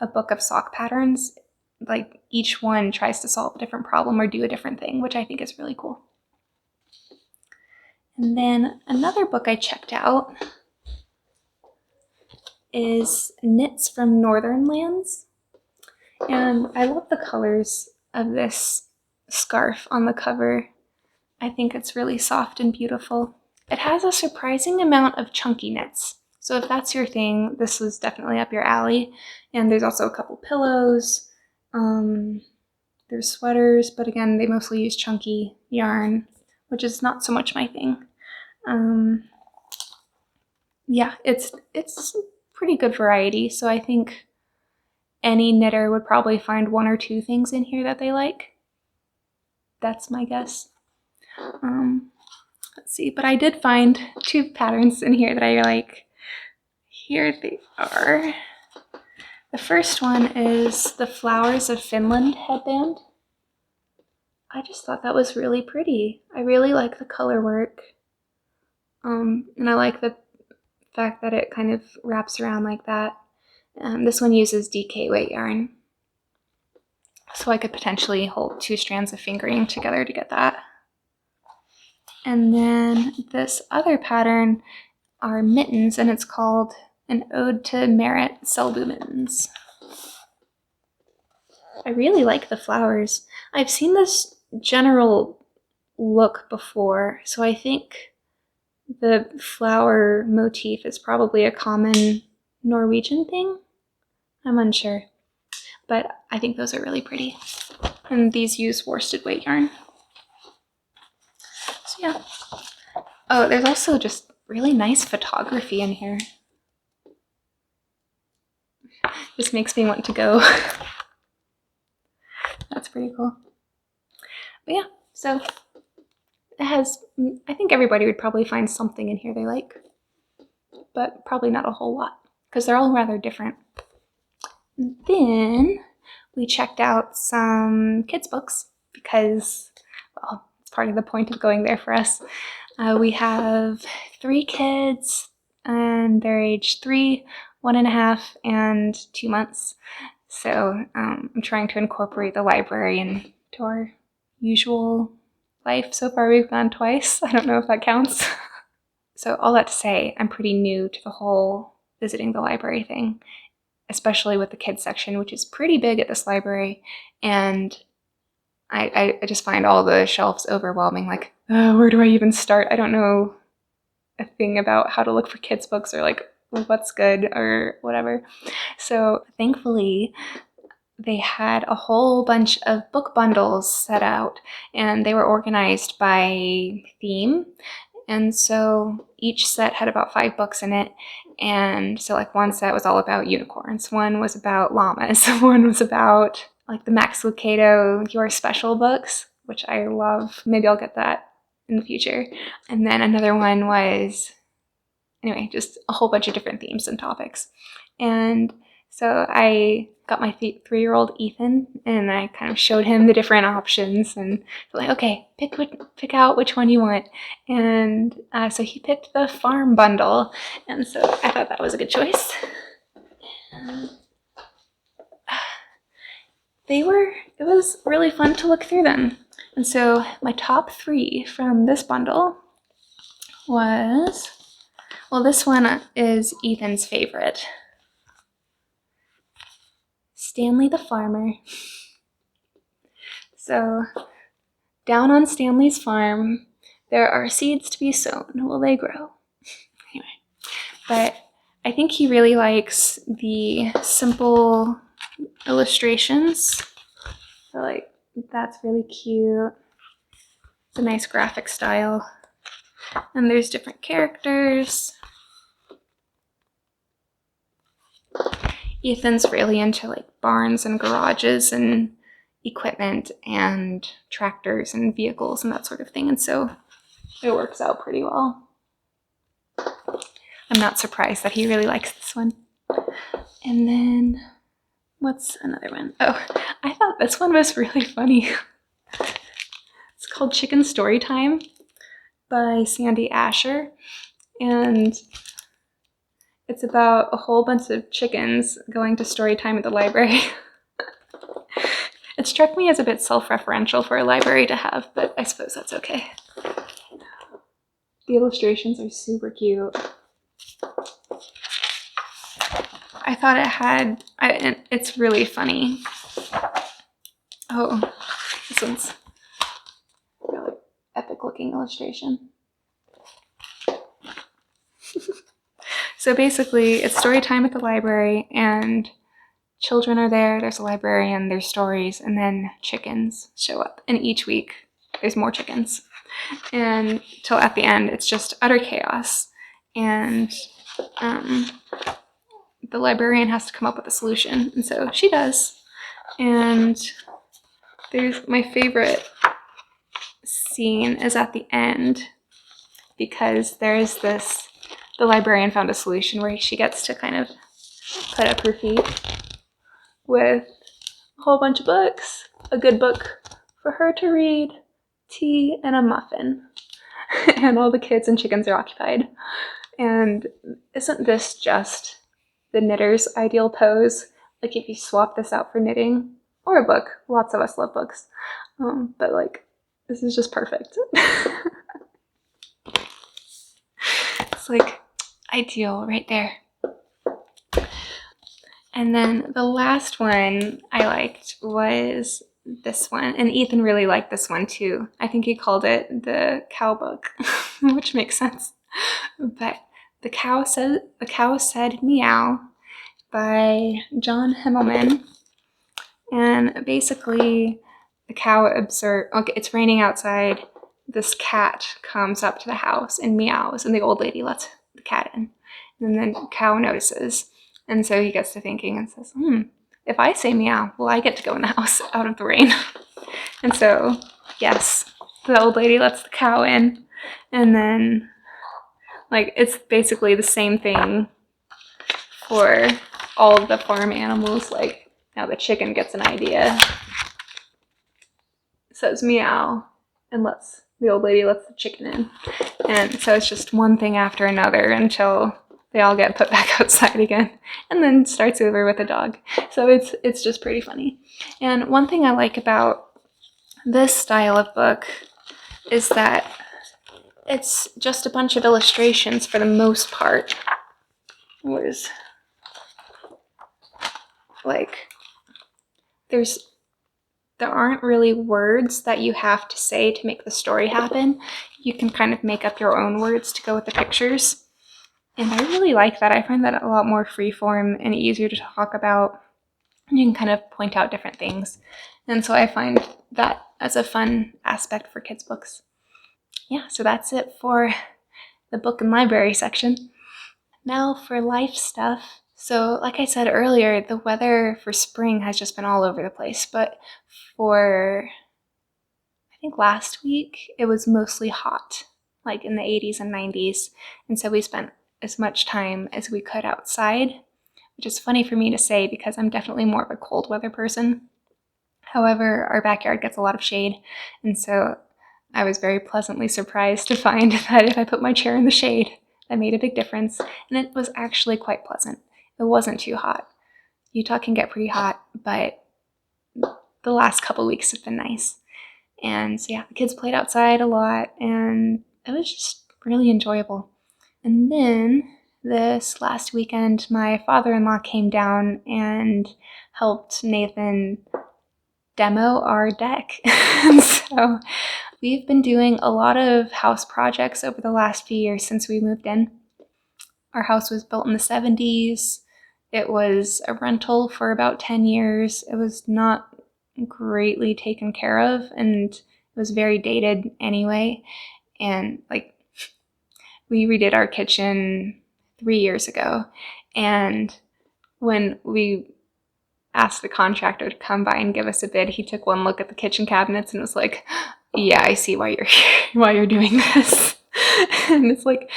a book of sock patterns. Like each one tries to solve a different problem or do a different thing, which I think is really cool. And then another book I checked out is Knits from Northern Lands. And I love the colors of this scarf on the cover. I think it's really soft and beautiful. It has a surprising amount of chunky knits. So if that's your thing, this was definitely up your alley. And there's also a couple pillows. There's sweaters, but again, they mostly use chunky yarn, which is not so much my thing. Yeah, it's pretty good variety. So I think any knitter would probably find one or two things in here that they like. That's my guess. Let's see, but I did find two patterns in here that I like. Here they are. The first one is the Flowers of Finland headband. I just thought that was really pretty. I really like the color work. And I like the fact that it kind of wraps around like that. This one uses DK weight yarn. So I could potentially hold 2 strands of fingering together to get that. And then this other pattern are mittens, and it's called An Ode to Merit Selbu Mittens. I really like the flowers. I've seen this general look before, so I think the flower motif is probably a common Norwegian thing. I'm unsure, but I think those are really pretty. And these use worsted weight yarn. So yeah. Oh, there's also just really nice photography in here. Just makes me want to go. That's pretty cool. But yeah, so it has, I think everybody would probably find something in here they like, but probably not a whole lot because they're all rather different. And then we checked out some kids' books because, well, it's part of the point of going there for us. We have 3 kids, and they're age 3, 1.5, and 2 months. So I'm trying to incorporate the library into our usual life. So far we've gone twice. I don't know if that counts. So all that to say, I'm pretty new to the whole visiting the library thing, especially with the kids section, which is pretty big at this library. And I just find all the shelves overwhelming. Like, where do I even start? I don't know a thing about how to look for kids' books or like what's good or whatever. So thankfully, they had a whole bunch of book bundles set out, and they were organized by theme. And so each set had about 5 books in it. And so like one set was all about unicorns, one was about llamas, one was about like the Max Lucado Your Special books, which I love. Maybe I'll get that in the future. And then another one was, anyway, just a whole bunch of different themes and topics. And so I got my 3-year-old Ethan, and I kind of showed him the different options, and like, okay, pick out which one you want. And so he picked the farm bundle, and so I thought that was a good choice. It was really fun to look through them. And so my top 3 from this bundle was, well, this one is Ethan's favorite. Stanley the Farmer. So down on Stanley's farm, There are seeds to be sown. Will they grow? Anyway, but I think he really likes the simple illustrations. So like, that's really cute. It's a nice graphic style. And there's different characters. Ethan's really into like barns and garages and equipment and tractors and vehicles and that sort of thing. And so it works out pretty well. I'm not surprised that he really likes this one. And then what's another one? Oh, I thought this one was really funny. It's called Chicken Storytime by Sandy Asher. And it's about a whole bunch of chickens going to story time at the library. It struck me as a bit self-referential for a library to have, but I suppose that's okay. The illustrations are super cute. I thought it had, it's really funny. Oh, this one's a really epic looking illustration. So basically, it's story time at the library, and children are there, there's a librarian, there's stories, and then chickens show up. And each week, there's more chickens. And till at the end, it's just utter chaos. And the librarian has to come up with a solution, and so she does. And there's my favorite scene is at the end, because there's this, the librarian found a solution where she gets to kind of put up her feet with a whole bunch of books, a good book for her to read, tea, and a muffin. And all the kids and chickens are occupied. And isn't this just the knitter's ideal pose? Like if you swap this out for knitting or a book, lots of us love books, but like this is just perfect. It's like ideal right there. And then the last one I liked was this one, and Ethan really liked this one too. I think he called it the cow book, which makes sense. But the cow said meow by John Himmelman. And basically the cow observed, okay, it's raining outside. This cat comes up to the house and meows, and the old lady lets the cat in. And then the cow notices. And so he gets to thinking and says, if I say meow, well, I get to go in the house out of the rain. And so, yes, the old lady lets the cow in. And then, like, it's basically the same thing for all of the farm animals. Like, now the chicken gets an idea, says meow, and the old lady lets the chicken in. And so it's just one thing after another until they all get put back outside again, and then starts over with a dog. So it's just pretty funny. And one thing I like about this style of book is that it's just a bunch of illustrations for the most part. Whereas, like, there aren't really words that you have to say to make the story happen. You can kind of make up your own words to go with the pictures. And I really like that. I find that a lot more freeform and easier to talk about. And you can kind of point out different things. And so I find that as a fun aspect for kids' books. Yeah, so that's it for the book and library section. Now for life stuff. So like I said earlier, the weather for spring has just been all over the place. But for, I think last week, it was mostly hot, like in the 80s and 90s. And so we spent as much time as we could outside, which is funny for me to say because I'm definitely more of a cold weather person. However, our backyard gets a lot of shade, and so I was very pleasantly surprised to find that if I put my chair in the shade, that made a big difference, and it was actually quite pleasant. It wasn't too hot. Utah can get pretty hot, but the last couple weeks have been nice. And so yeah, the kids played outside a lot, and it was just really enjoyable. And then this last weekend, my father-in-law came down and helped Nathan demo our deck. And so we've been doing a lot of house projects over the last few years since we moved in. Our house was built in the 70s. It was a rental for about 10 years. It was not greatly taken care of, and it was very dated anyway. And like, we redid our kitchen 3 years ago, and when we asked the contractor to come by and give us a bid, he took one look at the kitchen cabinets and was like, yeah, I see why you're doing this. And it's like,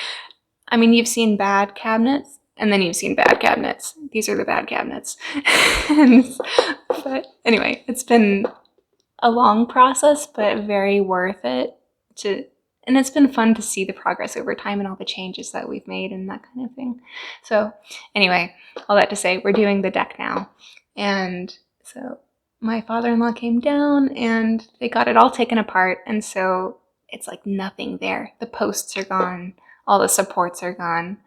I mean, you've seen bad cabinets, and then you've seen bad cabinets. These are the bad cabinets. But anyway, it's been a long process, but very worth it and it's been fun to see the progress over time and all the changes that we've made and that kind of thing. So anyway, all that to say, we're doing the deck now. And so my father-in-law came down and they got it all taken apart. And so it's like nothing there. The posts are gone. All the supports are gone.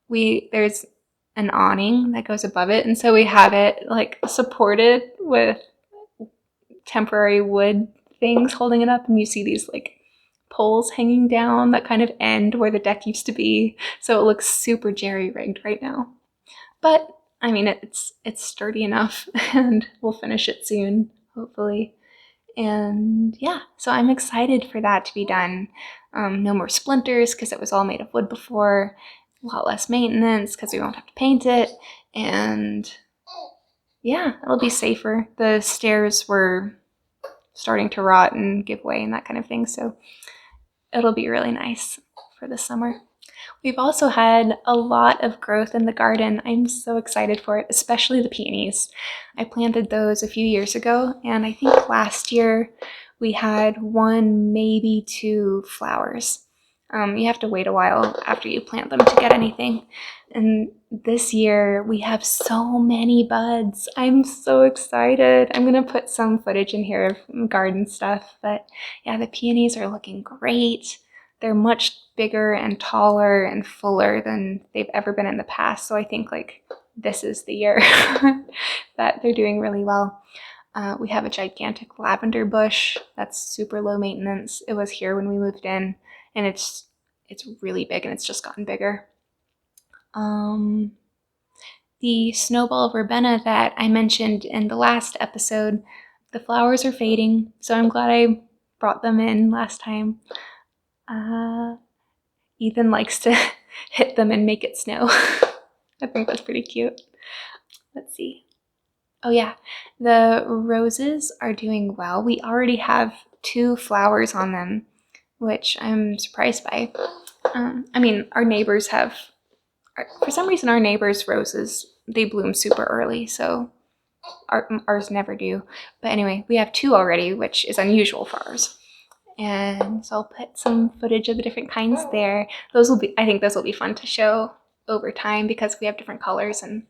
There's an awning that goes above it. And so we have it like supported with temporary wood things holding it up. And you see these like poles hanging down that kind of end where the deck used to be. So it looks super jerry-rigged right now. But I mean, it's sturdy enough and we'll finish it soon, hopefully. And yeah, so I'm excited for that to be done. No more splinters because it was all made of wood before. A lot less maintenance because we won't have to paint it. And yeah, it'll be safer. The stairs were starting to rot and give way and that kind of thing. So it'll be really nice for the summer. We've also had a lot of growth in the garden. I'm so excited for it, especially the peonies. I planted those a few years ago, and I think last year we had 1, maybe 2 flowers. You have to wait a while after you plant them to get anything. And this year we have so many buds. I'm so excited. I'm gonna put some footage in here of garden stuff, but yeah, the peonies are looking great. They're much bigger and taller and fuller than they've ever been in the past. So I think like this is the year that they're doing really well. We have a gigantic lavender bush that's super low maintenance. It was here when we moved in, and it's really big and it's just gotten bigger. The snowball verbena that I mentioned in the last episode, the flowers are fading, so I'm glad I brought them in last time. Ethan likes to hit them and make it snow. I think that's pretty cute. Let's see. Oh yeah, the roses are doing well. We already have 2 flowers on them, which I'm surprised by. I mean, our neighbors have, for some reason our neighbors' roses, they bloom super early, so ours never do. But anyway, we have 2 already, which is unusual for ours. And so I'll put some footage of the different kinds there. I think those will be fun to show over time because we have different colors, and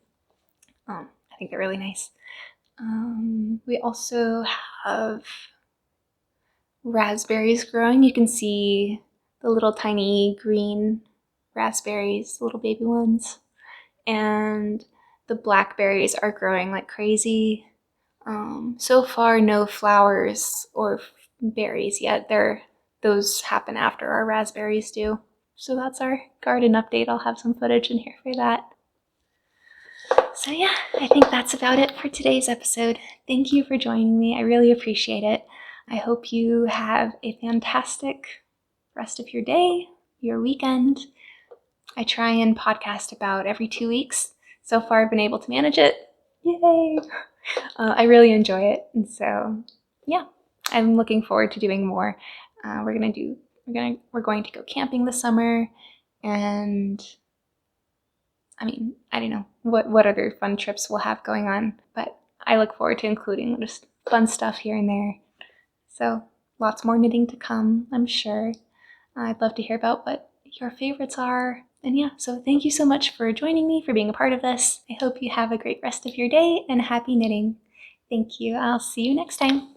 I think they're really nice. We also have raspberries growing. You can see the little tiny green raspberries, little baby ones. And the blackberries are growing like crazy. So far, no flowers or berries yet. Those happen after our raspberries do. So that's our garden update. I'll have some footage in here for that. So yeah, I think that's about it for today's episode. Thank you for joining me. I really appreciate it. I hope you have a fantastic rest of your day, your weekend. I try and podcast about every 2 weeks. So far, I've been able to manage it. Yay! I really enjoy it, and so yeah, I'm looking forward to doing more. We're going to go camping this summer, and I mean, I don't know what other fun trips we'll have going on, but I look forward to including just fun stuff here and there. So lots more knitting to come, I'm sure. I'd love to hear about what your favorites are. And yeah, so thank you so much for joining me, for being a part of this. I hope you have a great rest of your day and happy knitting. Thank you. I'll see you next time.